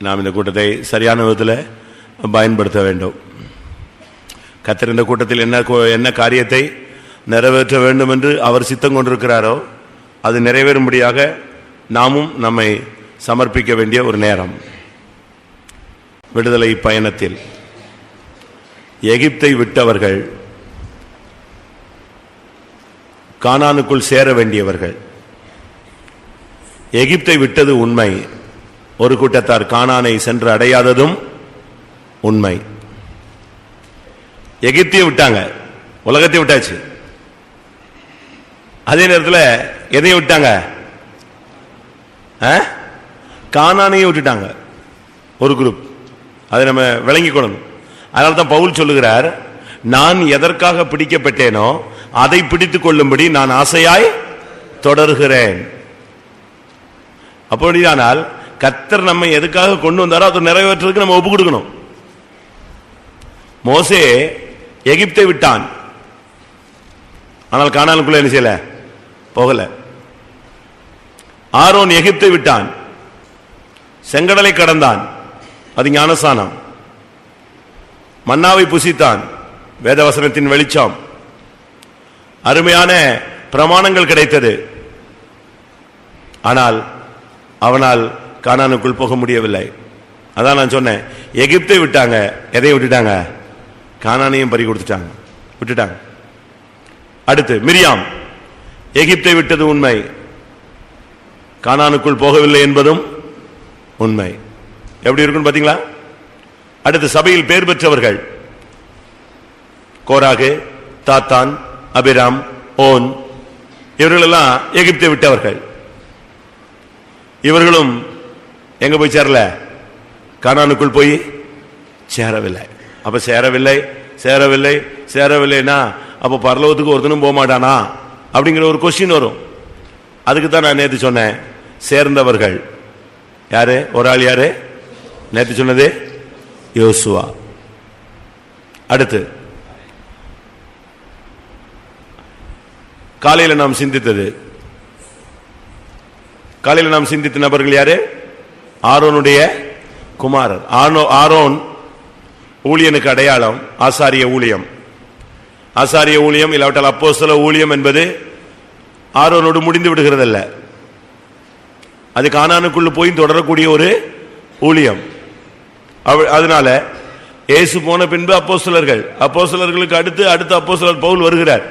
நாம் இந்த கூட்டத்தை சரியான விதத்தில் பயன்படுத்த வேண்டும். கர்த்தர் இந்த கூட்டத்தில் என்ன காரியத்தை நிறைவேற்ற வேண்டும் என்று அவர் சித்தம் கொண்டிருக்கிறாரோ அது நிறைவேறும்படியாக நாமும் நம்மை சமர்ப்பிக்க வேண்டிய ஒரு நேரம். விடுதலை பயணத்தில் எகிப்தை விட்டவர்கள் கானானுக்குள் சேர வேண்டியவர்கள். எகிப்தை விட்டது உண்மை, ஒரு கூட்டத்தார் கானானை சென்று அடையாததும் உண்மை. எகிப்தையும் விட்டாங்க, உலகத்தையும் விட்டாச்சு. அதே நேரத்தில் எதையும் விட்டாங்க, கானானையும் விட்டுட்டாங்க ஒரு குரூப். அதை நம்ம விளங்கிக் கொள்ளணும். அதனால தான் பவுல் சொல்லுகிறார், நான் எதற்காக பிடிக்கப்பட்டேனோ அதை பிடித்துக் கொள்ளும்படி நான் ஆசையாய் தொடர்கிறேன். அப்படியானால் கர்த்தர் நம்மை எதுக்காக கொண்டு வந்தாரோ அதை நிறைவேற்றுறதுக்கு நம்ம ஒப்பு கொடுக்கணும். மோசே எகிப்தை விட்டான், ஆனால் கானானுக்குள்ள என்ன செய்யல, போகல. ஆரோன் எகிப்தை விட்டான், செங்கடலை கடந்தான், அது ஞானஸ்நானம். மன்னாவை புசித்தான், வேதவசனத்தின் வெளிச்சம், அருமையான பிரமாணங்கள் கிடைத்தது. ஆனால் அவனால் கானானுக்குள் போக முடியவில்லை. அதான் நான் சொன்னேன், எகிப்தை விட்டாங்க, எதையும் விட்டுட்டாங்க, கானானையும் பறி கொடுத்துட்டாங்க, விட்டுட்டாங்க. அடுத்து மிரியாம் எகிப்தை விட்டது உண்மை, கானானுக்குள் போகவில்லை என்பதும் உண்மை. எப்படி இருக்குன்னு பாத்தீங்களா? அடுத்து சபையில் பேர் பெற்றவர்கள் கோராகு, தாத்தான், அபிராம், ஓன், இவர்களெல்லாம் எகிப்தை விட்டவர்கள். இவர்களும் எங்க போய் சேரல, கானானுக்குள் போய் சேரவில்லை. அப்ப சேரவில்லைன்னா அப்ப பரலோகத்துக்கு ஒருத்தனும் போக மாட்டானா அப்படிங்கிற ஒரு கொஸ்டின் வரும். அதுக்கு தான் நான் நேற்று சொன்னேன், சேர்ந்தவர்கள் யாரு? ஒரு ஆள் யாரு? நேற்று சொன்னது யோசுவா. அடுத்து காலையில் நாம் சிந்தித்த நபர்கள் யாரு? ஆரோனுடைய குமாரர். ஆரோன் ஊழியனுக்கு அடையாளம் ஆசாரிய ஊழியம். ஆசாரிய ஊழியம் இல்லாவிட்டால் அப்போஸ்தல ஊழியம் என்பது ஆரோனோடு முடிந்து விடுகிறதல்ல, அது கானானுக்குள்ள போய் தொடரக்கூடிய ஒரு ஊழியம். அதனால இயேசு போன பின்பு அப்போஸ்தலர்களுக்கு அடுத்து அப்போஸ்தலர் பவுல் வருகிறார்,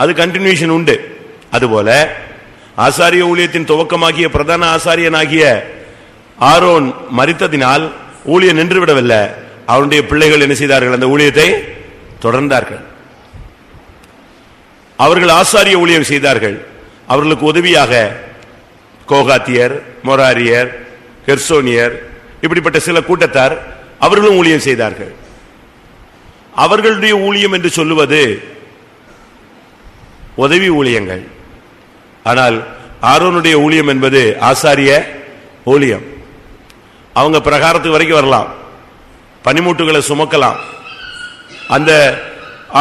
அது கண்டினியூஷன் உண்டு. அதுபோல ஆசாரிய ஊழியத்தின் துவக்கமாகிய பிரதான ஆசாரியனாகிய ஆரோன் மரித்ததினால் ஊழியம் நின்று விடவில்லை. அவருடைய பிள்ளைகள் என்ன செய்தார்கள்? அந்த ஊழியத்தை தொடர்ந்தார்கள். அவர்கள் ஆசாரிய ஊழியம் செய்தார்கள். அவர்களுக்கு உதவியாக கோகாத்தியர், மொராரியர், கெர்சோனியர், இப்படிப்பட்ட சில கூட்டத்தார் அவர்களும் ஊழியம் செய்தார்கள். அவர்களுடைய ஊழியம் என்று சொல்லுவது உதவி ஊழியங்கள். ஆனால் ஆரோனுடைய ஊழியம் என்பது ஆசாரிய ஊழியம். அவங்க பிரகாரத்துக்கு வரைக்கும் வரலாம், பனிமூட்டுகளை சுமக்கலாம், அந்த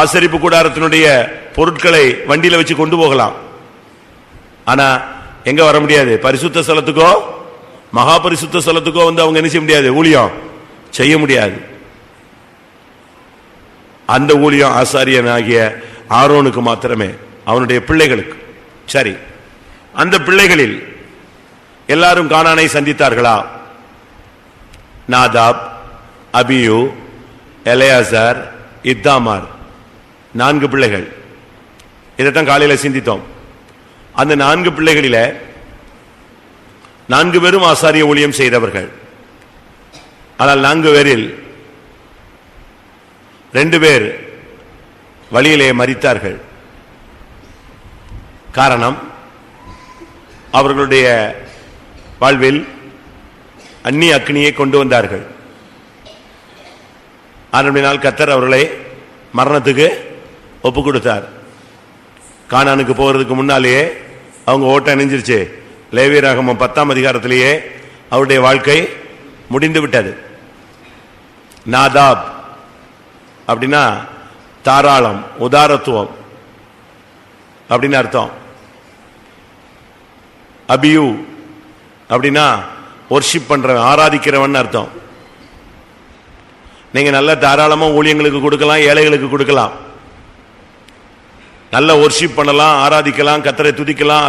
ஆசரிப்பு கூடாரத்தினுடைய பொருட்களை வண்டியில வச்சு கொண்டு போகலாம். ஆனா எங்க வர முடியாது? பரிசுத்த ஸ்தலத்துக்கோ மகா பரிசுத்த ஸ்தலத்துக்கோ வந்து அவங்க என்ன செய்ய முடியாது? ஊழியம் செய்ய முடியாது. அந்த ஊழியம் ஆசாரியனாகிய ஆரோனுக்கு மாத்திரமே, அவனுடைய பிள்ளைகளுக்கு. சரி, அந்த பிள்ளைகளில் எல்லாரும் கானானை சந்தித்தார்களா? நாதாப், அபியூ, எலெயாசார், இத்தாமார், 4 பிள்ளைகள். இதைத்தான் காலையில சிந்தித்தோம். அந்த 4 பிள்ளைகளில 4 பேரும் ஆசாரிய ஊழியம் செய்தவர்கள். ஆனால் 4 பேரில் 2 பேர் வழியிலே மரித்தார்கள். காரணம், அவர்களுடைய வாழ்வில் அந்நிய அக்னியை கொண்டு வந்தார்கள். ஆனபடியால் கர்த்தர் அவர்களை மரணத்துக்கு ஒப்பு கொடுத்தார். கானானுக்கு போகிறதுக்கு முன்னாலேயே அவங்க ஓட்டம் அணிஞ்சிருச்சு. லேவியராகமம் 10ஆம் அதிகாரத்திலேயே அவருடைய வாழ்க்கை முடிந்து விட்டது. நாதாப் அப்படின்னா தாராளம், உதாரத்துவம் அப்படின்னு அர்த்தம். அபியூ அப்படின்னா வொர்ஷிப் பண்றவன், ஆராதிக்கிறவன் அர்த்தம். நீங்க நல்ல தாராளமா ஊழியங்களுக்கு கொடுக்கலாம், ஏழைகளுக்கு கொடுக்கலாம், நல்ல வொர்ஷிப் பண்ணலாம், ஆராதிக்கலாம், கர்த்தரை துதிக்கலாம்,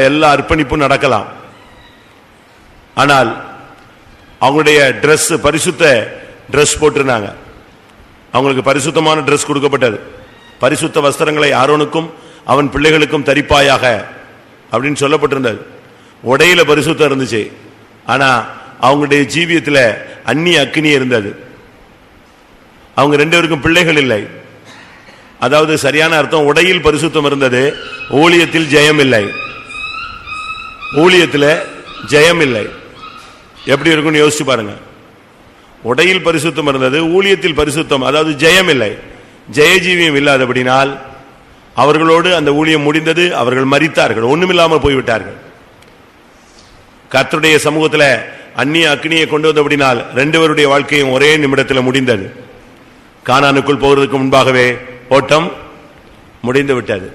எல்லா அர்ப்பணிப்பும் நடக்கலாம். ஆனால் அவங்களுடைய ட்ரெஸ் பரிசுத்த ட்ரெஸ் போட்டிருந்தாங்க. அவங்களுக்கு பரிசுத்தமான ட்ரெஸ் கொடுக்கப்பட்டது. பரிசுத்த வஸ்திரங்களை ஆரோனுக்கும் அவன் பிள்ளைகளுக்கும் தரிப்பாயாக அப்படின்னு சொல்லப்பட்டிருந்தது. உடையில பரிசுத்தம் இருந்துச்சு, ஆனா அவங்களுடைய ஜீவியத்தில் அந்நிய அக்கினி இருந்தது. அவங்க ரெண்டு பேருக்கும் பிள்ளைகள் இல்லை. அதாவது சரியான அர்த்தம், உடையில் பரிசுத்தம் இருந்தது, ஊழியத்தில் ஜெயம் இல்லை. ஊழியத்தில் ஜெயம் இல்லை. எப்படி இருக்குன்னு யோசிச்சு பாருங்க. உடையில் பரிசுத்தம் இருந்தது, ஊழியத்தில் பரிசுத்தம், அதாவது ஜெயம் இல்லை, ஜெயஜீவியம் இல்லாதபடினால் அவர்களோடு அந்த ஊழியம் முடிந்தது. அவர்கள் மரித்தார்கள், ஒண்ணுமில்லாமல் போய்விட்டார்கள். கர்த்தருடைய சமூகத்தில் அந்நிய அக்னியை கொண்டு வந்தபடினால் ரெண்டு பேருடைய வாழ்க்கையும் ஒரே நிமிடத்தில் முடிந்தது. கானானுக்குள் போவதற்கு முன்பாகவே ஓட்டம் முடிந்து விட்டது.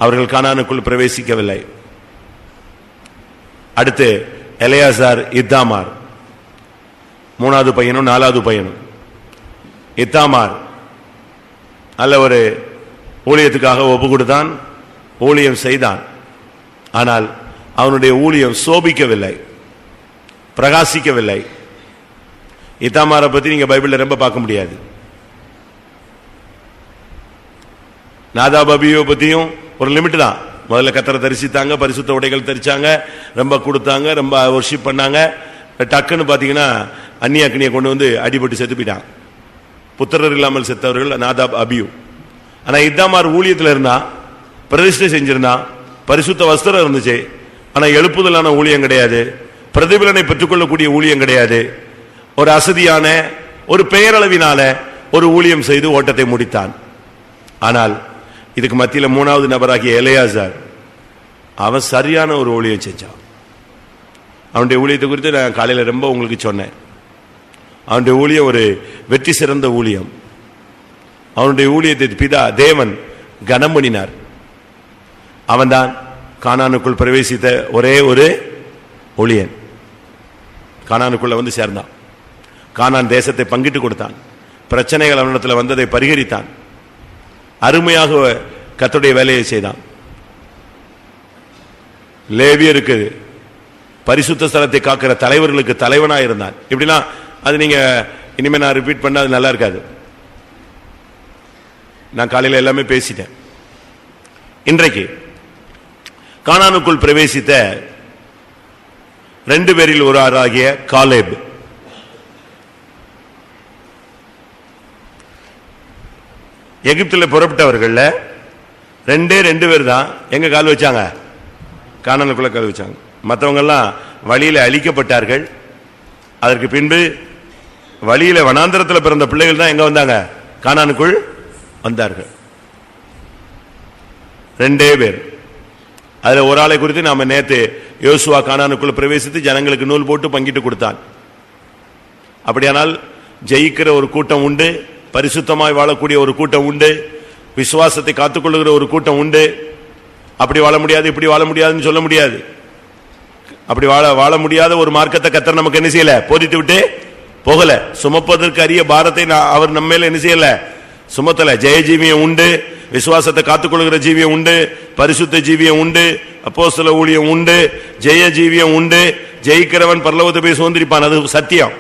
அவர்கள் கானானுக்குள் பிரவேசிக்கவில்லை. அடுத்து எலெயாசார், இத்தாமார், மூணாவது பையனும் நாலாவது பையனும். இத்தாமார் நல்ல ஒரு ஊழியத்துக்காக ஒப்பு கொடுத்தான், ஊழியம் செய்தான். ஆனால் அவனுடைய ஊழியம் சோபிக்கவில்லை, பிரகாசிக்கவில்லை. இத்தாமாரை பத்தி நீங்க பைபிள்ல ரொம்ப பார்க்க முடியாது. நாதாப் அபியூவை பத்தியும் ஒரு லிமிட் தான். முதல்ல கர்த்தரை தரிசித்தாங்க, பரிசுத்த உடைகள் தரிச்சாங்க, ரொம்ப கொடுத்தாங்க, ரொம்ப வொர்ஷிப் பண்ணாங்க. டக்குன்னு பாத்தீங்கன்னா அந்நிய அக்னியை கொண்டு வந்து அடிபட்டு செத்து போயிட்டாங்க. புத்திரர் இல்லாமல் செத்தவர்கள் நாதாப் அபியூ. ஆனா இத்தாமார் ஊழியத்தில் இருந்தா, பிரதிஷ்டை செஞ்சிருந்தான், பரிசுத்த வஸ்திரம் இருந்துச்சு. ஆனா எழுப்புதலான ஊழியம் கிடையாது, பிரதிபலனை பெற்றுக்கொள்ளக்கூடிய ஊழியம் கிடையாது. ஒரு அசதியான ஒரு பெயரளவினால ஒரு ஊழியம் செய்து ஓட்டத்தை முடித்தான். ஆனால் இதுக்கு மத்தியில் மூணாவது நபராகிய எலெயாசார், அவன் சரியான ஒரு ஊழியம் செஞ்சான். அவனுடைய ஊழியத்தை குறித்து நான் காலையில் ரொம்ப உங்களுக்கு சொன்னேன். அவனுடைய ஊழியம் ஒரு வெற்றி சிறந்த ஊழியம். அவனுடைய ஊழியத்தை பிதா தேவன் கனம் பண்ணினார். அவன்தான் கானானுக்குள் பிரவேசித்த ஒரே ஒரு ஊழியன். கானானுக்குள்ள வந்து சேர்ந்தான். கானான் தேசத்தை பங்கிட்டு கொடுத்தான். பிரச்சனைகள் அவனிடத்தில் வந்ததை பரிகரித்தான். அருமையாக கர்த்தருடைய வேலையை செய்தான். லேவியருக்கு பரிசுத்த ஸ்தலத்தை காக்கிற தலைவர்களுக்கு தலைவனாக இருந்தான். இப்படின்னா அது நீங்க இனிமே நான் ரிப்பீட் பண்ண அது நல்லா இருக்காது. நான் காலையில் எல்லாமே பேசிட்டேன். இன்றைக்கு கானானுக்குள் பிரவேசித்த ரெண்டு பேரில் ஒரு ஆகிய காலேப். எகிப்தில் புறப்பட்டவர்கள் ரெண்டு பேர் தான் எங்க கால் வச்சாங்க, கானானுக்குள்ள கால் வச்சாங்க. மற்றவங்க எல்லாம் வழியில அழிக்கப்பட்டார்கள். அதற்கு பின்பு வழியில வனாந்தரத்தில் பிறந்த பிள்ளைகள் தான் எங்க வந்தாங்க, கானானுக்குள் வந்தார்கள். ரெண்டே பேர். அதுல ஒரு ஆளை குறித்து நாம நேத்து யோசுவா கானானுக்குள் பிரவேசித்து ஜனங்களுக்கு நூல் போட்டு பங்கிட்டு கொடுத்தான். அப்படியானால் ஜெயிக்கிற ஒரு கூட்டம் உண்டு, பரிசுத்தமாய் வாழக்கூடிய ஒரு கூட்டம் உண்டு, விசுவாசத்தை காத்துக்கொள்ளுகிற ஒரு கூட்டம் உண்டு. அப்படி வாழ முடியாது, இப்படி வாழ முடியாதுன்னு சொல்ல முடியாது. அப்படி வாழ முடியாத ஒரு மார்க்கத்தை கர்த்தர் நமக்கு என்ன செய்யல, போதித்து விட்டு போகல. சுமப்பதற்கு அரிய பாரத்தை அவர் நம்ம மேல என்ன செய்யல, சுமத்தல. ஜெய ஜீவியம் உண்டு, விசுவாசத்தை காத்துக்கொள்கிற ஜீவியம் உண்டு, பரிசுத்த ஜீவியம் உண்டு, அப்போஸ்தல ஊழியம் உண்டு, ஜெய ஜீவியம் உண்டு. ஜெயிக்கிறவன் பரலோகத்தை போய் சுதந்திரிப்பான், அது சத்தியம்.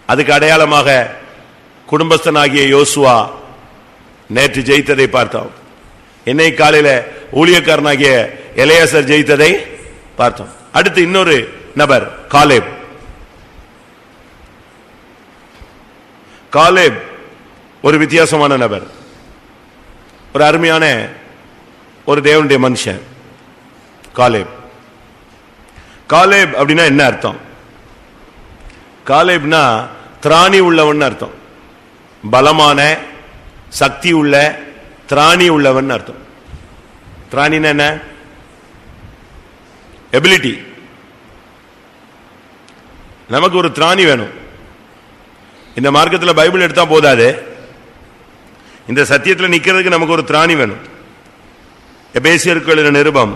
அதுக்கு அடையாளமாக குடும்பஸ்தனாகிய யோசுவா நேற்று ஜெயித்ததை பார்த்தோம். என்னை காலையில ஊழியக்காரனாகிய எலெயாசார் ஜெயித்ததை பார்த்தோம். அடுத்து இன்னொரு நபர் காலேப். காலேப் ஒரு வித்தியாசமான நபர், ஒரு அருமையான ஒரு தேவனுடைய மனுஷன். காலேப். காலேப் அப்படின்னா என்ன அர்த்தம்? காலேப்னா திராணி உள்ளவன் அர்த்தம். பலமான, சக்தி உள்ள, திராணி உள்ளவன் அர்த்தம். திராணினா என்ன? எபிலிட்டி. நமக்கு ஒரு திராணி வேணும். இந்த மார்க்கத்தில் பைபிள் எடுத்தா போதாது, இந்த சத்தியத்தில் நிக்கிறதுக்கு நமக்கு ஒரு திராணி வேணும். எபேசியருக்கு எழுதின நிருபம்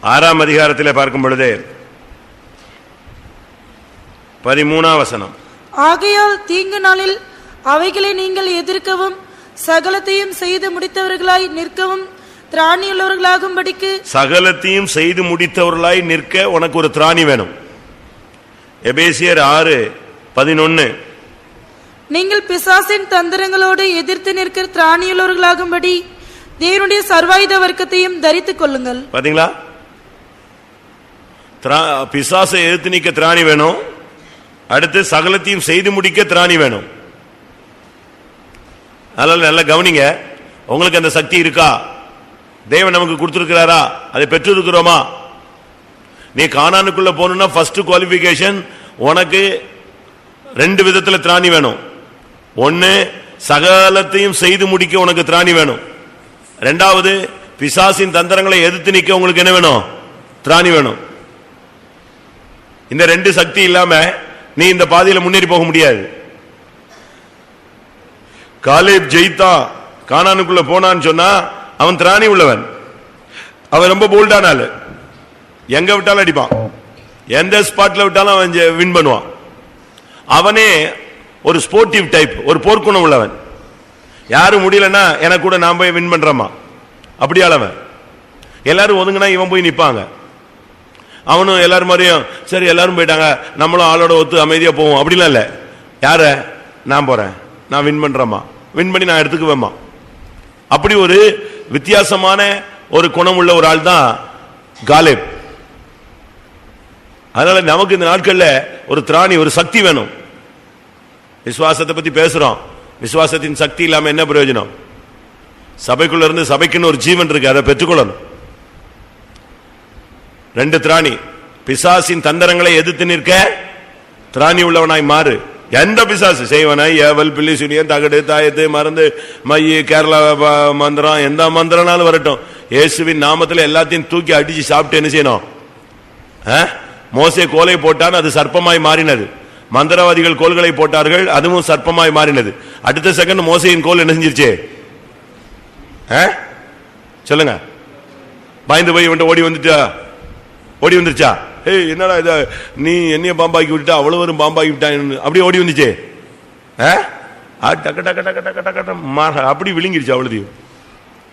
6ஆம் அதிகாரத்திலே பார்க்கும் பொழுது 13ஆம் வசனம். ஆகையால் தீங்கு நாளில் அவைகளை நீங்கள் எதிர்க்கவும் சகலத்தையும் செய்து முடித்தவர்களாய் நிற்கவும் திராணியுள்ளவர்களாகும்படிக்கு. சகலத்தையும் செய்து முடித்தவர்களாய் நிற்க உனக்கு ஒரு திராணி வேணும். எபேசியர் 6:11. நீங்கள் பிசாசின் தந்திரங்களோடு எதிர்த்து நிற்கிற திராணியுள்ளவர்களாகும்படி தேவனுடைய சர்வாயுத வர்க்கத்தையும் தரித்துக் கொள்ளுங்கள். பாத்தீங்களா? பிசாசை எதிர்த்து நிற்க திராணி வேணும். அடுத்து சகலத்தையும் செய்து முடிக்க திராணி வேணும். அதனால நல்லா கவனிங்க. உங்களுக்கு அந்த சக்தி இருக்கா? தேவன் நமக்கு கொடுத்திருக்கிறாரா? அதை பெற்றிருக்கிறோமா? நீ கானானுக்குள்ள போகணும்னா ஃபர்ஸ்ட் குவாலிஃபிகேஷன் உனக்கு 2 விதத்துல திராணி வேணும். ஒன்னு, சகலத்தையும் செய்து முடிக்க உனக்கு திராணி வேணும். 2வது, பிசாசின் தந்திரங்களை எதிர்த்து நிற்க உங்களுக்கு என்ன வேணும்? திராணி வேணும். இந்த 2 சக்தி இல்லாம நீ இந்த பாதையில முன்னேறி போக முடியாது. காலேப் ஜெயித்தா, கானானுக்குள்ள போனான்னு சொன்னா அவன் திராணி உள்ளவன். அவன் ரொம்ப போல்டான ஆளு. எங்க விட்டாலும் அடிப்பான், எந்த ஸ்பாட்ல விட்டாலும் அவன் வின் பண்ணுவான். அவனே ஒரு ஸ்போர்ட்டிவ் டைப், ஒரு போர்க்குணம் உள்ளவன். யாரும் முடியலன்னா எனக்கு கூட நான் போய் வின் பண்றமா அப்படி அளவன். எல்லாரும் ஒதுங்கினா இவன் போய் நிப்பாங்க. அவனும் எல்லாரும் மாதிரியும் சரி எல்லாரும் போயிட்டாங்க நம்மளும் ஆளோட ஒத்து அமைதியா போவோம் அப்படிலாம் இல்ல. யார? நான் போறேன், நான் வின் பண்றேம்மா, வின் பண்ணி நான் எடுத்துக்குவேம்மா. அப்படி ஒரு வித்தியாசமான ஒரு குணம் உள்ள ஒரு ஆள் தான் காலேப். அதனால நமக்கு இந்த நாட்கள்ல ஒரு திராணி, ஒரு சக்தி வேணும். விசுவாசத்தை பத்தி பேசுறோம். விசுவாசத்தின் சக்தி இல்லாம என்ன பிரயோஜனம்? சபைக்குள்ள இருந்து சபைக்குன்னு ஒரு ஜீவன் இருக்கு, அதை பெற்றுக்கொள்ளணும். 2 திராணி. பிசாசின் தந்திரங்களை எதிர்த்து நிற்க திராணி உள்ளவனாய் மாறு. எந்த பிசாசு செய்வனாய், ஏவல், பில்லி, சுனியன், தகடு, தாயத்து, மருந்து, மைய, கேரளா மந்திரம், எந்த மந்திரனாலும் வரட்டும், இயேசுவின் நாமத்தில் எல்லாத்தையும் தூக்கி அடிச்சு சாப்பிட்டு என்ன செய்யணும்? மோசே கோலை போட்டான், அது சர்ப்பமாய் மாறினது. மந்திரவாதிகள் கோல்களை போட்டார்கள், அதுவும் சர்ப்பமாய் மாறினது. அடுத்த செகண்ட் மோசையின் கோல் என்ன செஞ்சிருச்சு? சொல்லுங்க. பயந்து போய் ஓடி வந்துருச்சா? என்னடா இத நீ என்னைய பாம்பாக்கி விட்டா, அவ்வளவு வரும் பாம்பாக்கி விட்டான், அப்படி ஓடி வந்துச்சு. டக்கு டக்கு டக்கு டக்கு டக்கு அப்படி விழுங்கிருச்சு. அவ்வளவு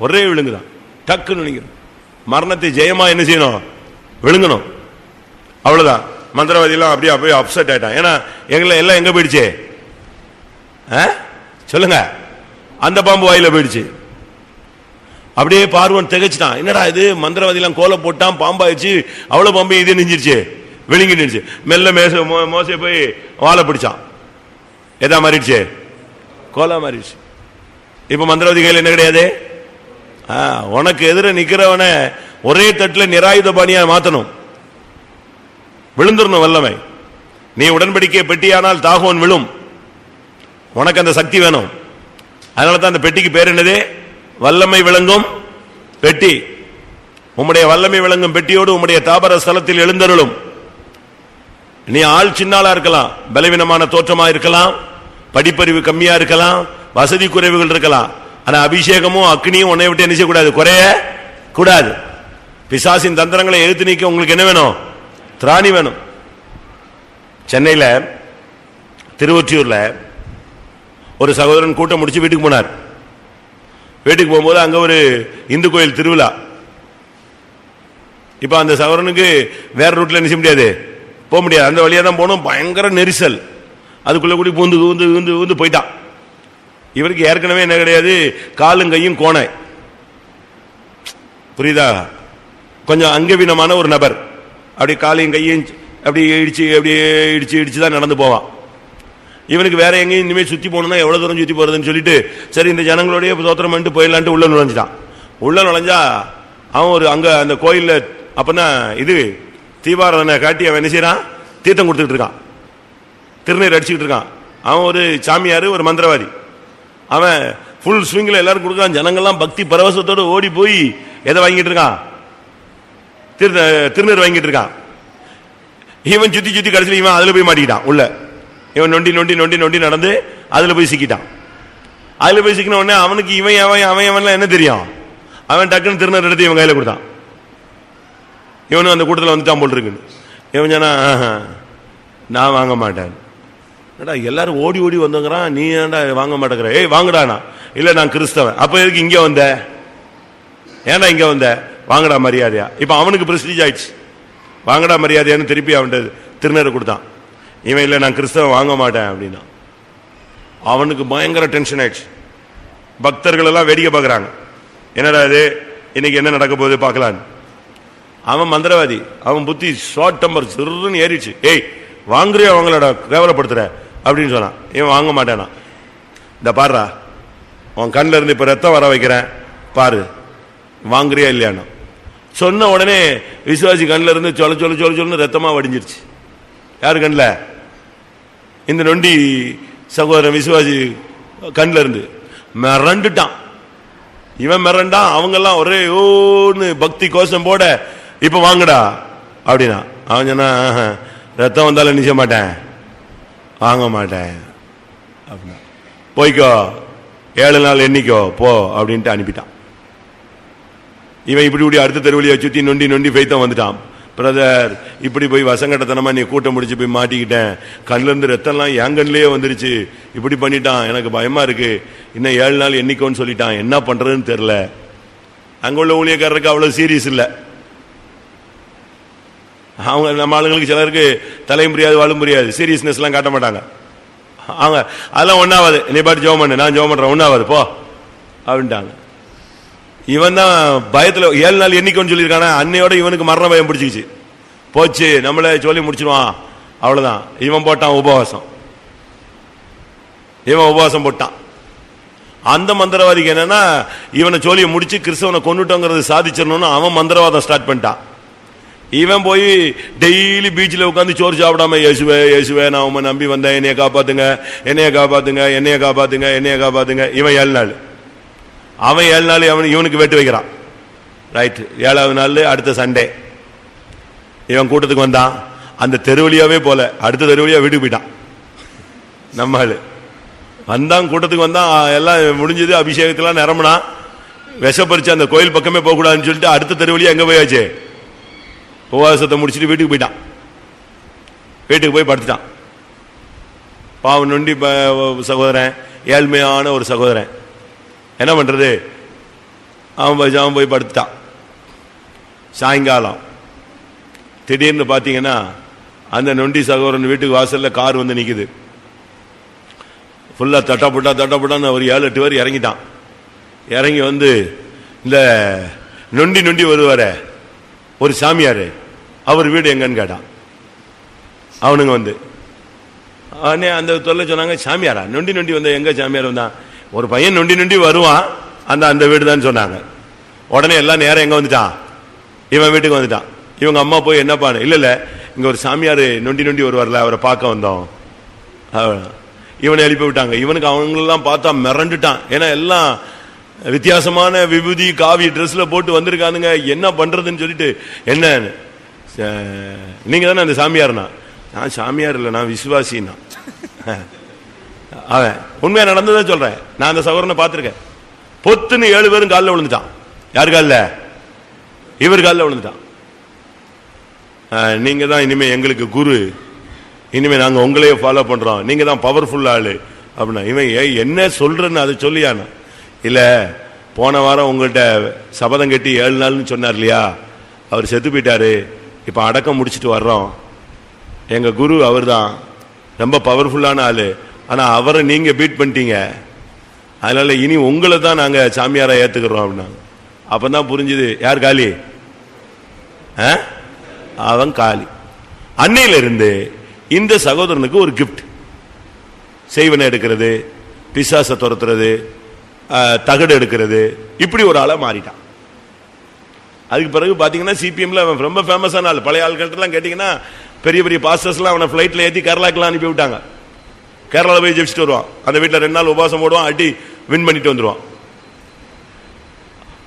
ஒரே விழுங்குதான், டக்குன்னு விழுங்கிடும். மரணத்தை ஜெயமா என்ன செய்யணும்? விழுங்கணும். அவ்வளவுதான். மந்திரவாதி எல்லாம் அப்படியே போய் அப்செட் ஆயிட்டான். ஏன்னா எங்களை எல்லாம் எங்க போயிடுச்சு? சொல்லுங்க. அந்த பாம்பு வாயில போயிடுச்சு. அப்படியே பார்வன் திகைச்சிட்டான். என்னடா இது, மந்திரவாதி எல்லாம் கோலை போட்டான், பாம்பாயிடுச்சு, அவ்வளவு பாம்பு இது நெஞ்சிருச்சு, விழுங்கி நின்றுச்சு. மெல்ல மோசே போய் வாழை பிடிச்சான். எதா மாறிடுச்சு? கோலா மாறிடுச்சு. இப்ப மந்திரவாதி கையில் என்ன கிடையாது? உனக்கு எதிர நிக்கிறவன ஒரே தட்டுல நிராயுத பாணியா மாத்தணும், விழுந்துடணும் வல்லமை. நீ உடன்படிக்கை பெட்டியானால் தாகோன் விழும். உனக்கு அந்த சக்தி வேணும். அதனால தான் அந்த பெட்டிக்கு பேர் என்னது? வல்லமை விளங்கும் பெட்டி. உம்முடைய வல்லமை விளங்கும் பெட்டியோடு உம்முடைய தாபர ஸ்தலத்தில் எழுந்தருளும். நீ ஆள் சின்னாளா இருக்கலாம், பலவீனமான தோற்றமா இருக்கலாம், படிப்பறிவு கம்மியா இருக்கலாம், வசதி குறைவுகள் இருக்கலாம். ஆனா அபிஷேகமும் அக்னியும் உன்னை விட்டு என்ன செய்யக்கூடாது? குறைய கூடாது. பிசாசின் தந்திரங்களை எழுத்து நீக்க உங்களுக்கு என்ன வேணும்? திராணி வேணும். சென்னையில திருவொற்றியூர்ல ஒரு சகோதரன் கூட்டம் முடிச்சு வீட்டுக்கு போனார். வீட்டுக்கு போகும்போது அங்க ஒரு இந்து கோயில் திருவிழா. இப்ப அந்த சகோதரனுக்கு வேற ரூட்ல நிச்சய முடியாது, போக முடியாது. அந்த வழியா தான் போனோம். பயங்கர நெரிசல். அதுக்குள்ள கூடி பூந்து போயிட்டான். இவருக்கு ஏற்கனவே என்ன கிடையாது? காலும் கையும் கோணை. புரியுதா? கொஞ்சம் அங்கவீனமான ஒரு நபர். அப்படி காலையும் கையும் அப்படி இடிச்சு தான் நடந்து போவான். இவனுக்கு வேற எங்கேயும் இனிமேல் சுத்தி போகணும்னா எவ்வளவு தூரம் சுத்தி போறதுன்னு சொல்லிட்டு சரி இந்த ஜனங்களோடய தோத்திரம் பண்ணிட்டு போயிடலான்ட்டு உள்ள நுழைஞ்சிட்டான். உள்ள நுழைஞ்சா அவன் ஒரு அங்க அந்த கோயில்ல அப்பதான் இது தீபாராதனை காட்டி அவன் என்ன செய்யறான்? தீர்த்தம் கொடுத்துட்டு இருக்கான், திருநீர் அடிச்சுக்கிட்டு இருக்கான். அவன் ஒரு சாமியாரு, ஒரு மந்திரவாதி. அவன் ஃபுல் ஸ்விங்ல எல்லாரும் கொடுக்கான். ஜனங்கள்லாம் பக்தி பரவசத்தோடு ஓடி போய் எதை வாங்கிட்டு இருக்கான்? திருநீர் வாங்கிட்டு இருக்கான். இவன் சுத்தி கடைசியில் இவன் அதுல போய் மாட்டிக்கிட்டான். உள்ள இவன் நொண்டி நடந்து அதுல போய் சிக்கிட்டான். அதுல போய் சிக்கின உடனே அவனுக்கு இவன் அவன் என்ன தெரியும்? அவன் டக்குன்னு திருநீர் எடுத்து இவன் கையில கொடுத்தான். இவனும் அந்த கூட்டத்தில் வந்துட்டான் போல் இருக்குன்னு. இவன் சொன்னா நான் வாங்க மாட்டேன். ஏடா எல்லாரும் ஓடி ஓடி வந்தங்கிறான், நீ ஏன்டா வாங்க மாட்டேங்கிற? ஏய் வாங்கடானா. இல்லை நான் கிறிஸ்தவன். அப்போ எதுக்கு இங்கே வந்த? ஏன்டா இங்கே வந்த? வாங்கடா மரியாதையா. இப்போ அவனுக்கு பிரஸ்டீஜ் ஆயிடுச்சு. வாங்கடா மரியாதையான்னு திருப்பி அவன்கிட்ட திருநீரை கொடுத்தான். இவன் இல்லை நான் கிறிஸ்தவன் வாங்க மாட்டேன் அப்படின்னா. அவனுக்கு பயங்கர டென்ஷன் ஆயிடுச்சு. பக்தர்கள் எல்லாம் வேடிக்கை பார்க்குறாங்க, என்னடா இது இன்னைக்கு என்ன நடக்க போகுது பார்க்கலான்னு. அவன் மந்திரவாதி, அவன் புத்தி ஷார்ட் டெம்பர் சிறுன்னு ஏறிடுச்சு. ஏய் வாங்குறியா அவங்களோட கேவலப்படுத்துற அப்படின்னு சொன்னான். இவன் வாங்க மாட்டானா. இந்த பாருடா உன் கண்ணில் இருந்து இப்போ ரத்தம் வர வைக்கிறேன் பாரு, வாங்குறியா இல்லையானா. சொன்ன உடனே விசுவாசி கண்ணில் இருந்து சொல்ல சொல்ல சொல்ல சொல்லு ரத்தமாக வடிஞ்சிருச்சு. யாரு கண்ணில்? இந்த நொண்டி சகோதரன் விசுவாசி கண்ணில் இருந்து மிரண்டுட்டான். இவன் மிரண்டான், அவங்கெல்லாம் ஒரே ஓன்னு பக்தி கோஷம் போட இப்ப வாங்கடா அப்படின்னா. அவன் சொன்னா ரத்தம் வந்தாலும் நிச்சய மாட்டேன், வாங்க மாட்டேன் அப்படின்னா. போய்க்கோ 7 நாள் எண்ணிக்கோ போ அப்படின்ட்டு அனுப்பிட்டான். இவன் இப்படி அடுத்த தெருவழியை சுத்தி நொண்டி நொண்டி பைத்தம் வந்துட்டான். பிரதர் இப்படி போய் வசங்கட்டத்தனமா நீ கூட்டம் முடிச்சு போய் மாட்டிக்கிட்டேன், கண்ணுல இருந்து ரத்தம்லாம் என் கண்ணிலேயே வந்துருச்சு, இப்படி பண்ணிட்டான், எனக்கு பயமா இருக்கு, இன்னும் 7 நாள் எண்ணிக்கோன்னு சொல்லிட்டான், என்ன பண்றதுன்னு தெரியல. அங்க உள்ள ஊழியக்காரருக்கு அவ்வளவு சீரியஸ் இல்லை. அவங்க நம்ம ஆளுங்களுக்கு சிலருக்கு தலையும் புரியாது வாழும் புரியாது, சீரியஸ்னஸ் எல்லாம் காட்ட மாட்டாங்க. அவங்க அதெல்லாம் ஒன்னாவது, நீ பாட்டு ஜெபம் பண்ணு, நான் ஜெபம் பண்றேன், ஒன்னாவது போ அப்படின்ட்டாங்க. இவன் தான் பயத்துல 7 நாள் எண்ணிக்கோன்னு சொல்லியிருக்கான. அன்னையோட இவனுக்கு மரண பயம் பிடிச்சிக்கிச்சு. போச்சு நம்மள சொல்லி முடிச்சிருவான், அவ்வளவுதான். இவன் போட்டான் உபவாசம். இவன் உபவாசம் போட்டான். அந்த மந்திரவாதிக்கு என்னன்னா இவனை சோழியை முடிச்சு கிறிஸ்தவனை கொண்டுட்டோங்கிறது சாதிச்சிடணும்னு அவன் மந்திரவாதம் ஸ்டார்ட் பண்ணிட்டான். இவன் போய் டெய்லி பீச்சில் உட்காந்து சோறு சாப்பிடாம இயேசுவே இயேசுவே நான் உண்மை நம்பி வந்தேன், என்னைய காப்பாத்துங்க என்னைய காப்பாத்துங்க என்னைய காப்பாத்துங்க என்னைய காப்பாத்துங்க. இவன் 7 நாள், அவன் 7 நாள் இவனுக்கு வெட்டு வைக்கிறான். ரைட், 7வது நாள் அடுத்த சண்டே இவன் கூட்டத்துக்கு வந்தான். அந்த தெருவழியாவே போல அடுத்த தெருவழியா வீட்டுக்கு போயிட்டான். நம்ம ஆளு வந்தான், கூட்டத்துக்கு வந்தான், எல்லாம் முடிஞ்சது, அபிஷேகத்தெல்லாம் நிரம்பினா, விஷப்பறிச்சு அந்த கோயில் பக்கமே போகக்கூடாதுன்னு சொல்லிட்டு அடுத்த தெருவழியா எங்க போயாச்சு, உபவாசத்தை முடிச்சுட்டு வீட்டுக்கு போயிட்டான். வீட்டுக்கு போய் படுத்துட்டான். பாவம் நொண்டி சகோதரன், ஏழ்மையான ஒரு சகோதரன், என்ன பண்றது, அவன் போய் படுத்துட்டான். சாயங்காலம் திடீர்னு பார்த்தீங்கன்னா அந்த நொண்டி சகோதரன் வீட்டுக்கு வாசல்ல கார் வந்து நிக்குது. ஃபுல்லா தட்டப்பட்டான்னு ஒரு 7-8 பேர் இறங்கிட்டான். இறங்கி வந்து இந்த நொண்டி நொண்டி வருவார ஒரு சாமியாரு, அவர் வீடு எங்கன்னு கேட்டான். அவனுங்க வந்து அந்த தொல்லை சொன்னாங்க, சாமியாரா நொண்டி நொண்டி வந்த எங்க சாமியார் வந்தான், ஒரு பையன் நொண்டி நொண்டி வருவான், அந்த வீடு தான் சொன்னாங்க. உடனே எல்லாம் நேரம் எங்க வந்துட்டான், இவன் வீட்டுக்கு வந்துட்டான். இவங்க அம்மா போய் என்னப்பான்னு, இல்ல இங்க ஒரு சாமியார் நொண்டி நொண்டி வருவார்ல, அவரை பார்க்க வந்தோம். இவனை எழுப்பி விட்டாங்க. இவனுக்கு அவங்களெல்லாம் பார்த்தா மிரண்டுட்டான். ஏன்னா எல்லாம் வித்தியாசமான விபூதி காவி ட்ரெஸ்ல போட்டு வந்திருக்கானுங்க, என்ன பண்றதுன்னு சொல்லிட்டு, என்ன நீங்க தானே அந்த சாமியார்னா, நான் சாமியார் இல்லை நான் விசுவாசின்னா. அவன் உண்மையா நடந்ததை சொல்றேன், நான் அந்த சகோதரனை பார்த்திருக்கேன். பொத்துன்னு 7 பேரும் காலில் விழுந்துட்டான். யாரு காலில்? இவர் காலில் விழுந்துட்டான். நீங்க தான் இனிமே எங்களுக்கு குரு, இனிமே நாங்க உங்களையே ஃபாலோ பண்றோம், நீங்க தான் பவர்ஃபுல் ஆளு அப்படின்னா. இவன் என்ன சொல்றன்னு அதை சொல்லியானா, இல்ல போன வாரம் உங்கள்கிட்ட சபதம் கட்டி 7 நாள்னு சொன்னார் இல்லையா, அவர் செத்து போயிட்டாரு, இப்ப அடக்கம் முடிச்சுட்டு வர்றோம், எங்க குரு அவர் தான் ரொம்ப பவர்ஃபுல்லான ஆளு, ஆனா அவரை நீங்க பீட் பண்ணிட்டீங்க, அதனால இனி உங்களை தான் நாங்க சாமியாரா ஏத்துக்கிறோம் அப்படின்னா. அப்பதான் புரிஞ்சுது யார் காலி, அவன் காலி. அன்னையில இருந்து இந்த சகோதரனுக்கு ஒரு கிஃப்ட், செய்வனை எடுக்கிறது, பிசாசை துரத்துறது, தகடு எடுக்கிறது, இப்படி ஒரு ஆளா மாறிட்டான். அதுக்கு பிறகு பாத்தீங்கன்னா சிபிஎம்ல அவன் ரொம்ப ஃபேமஸான ஆள். பழைய ஆள்கிட்டலாம் கேட்டீங்கன்னா பெரிய பெரிய பாஸ்டர்ஸ்லாம் அவனை ஃபிளைட்ல ஏற்றி கேரளாக்கெல்லாம் அனுப்பி விட்டாங்க. கேரளாவில் போய் ஜெபிச்சுட்டு வருவான், அந்த வீட்டில் 2 நாள் உபவாசம் போடுவான், அடி வின் பண்ணிட்டு வந்துடுவான்.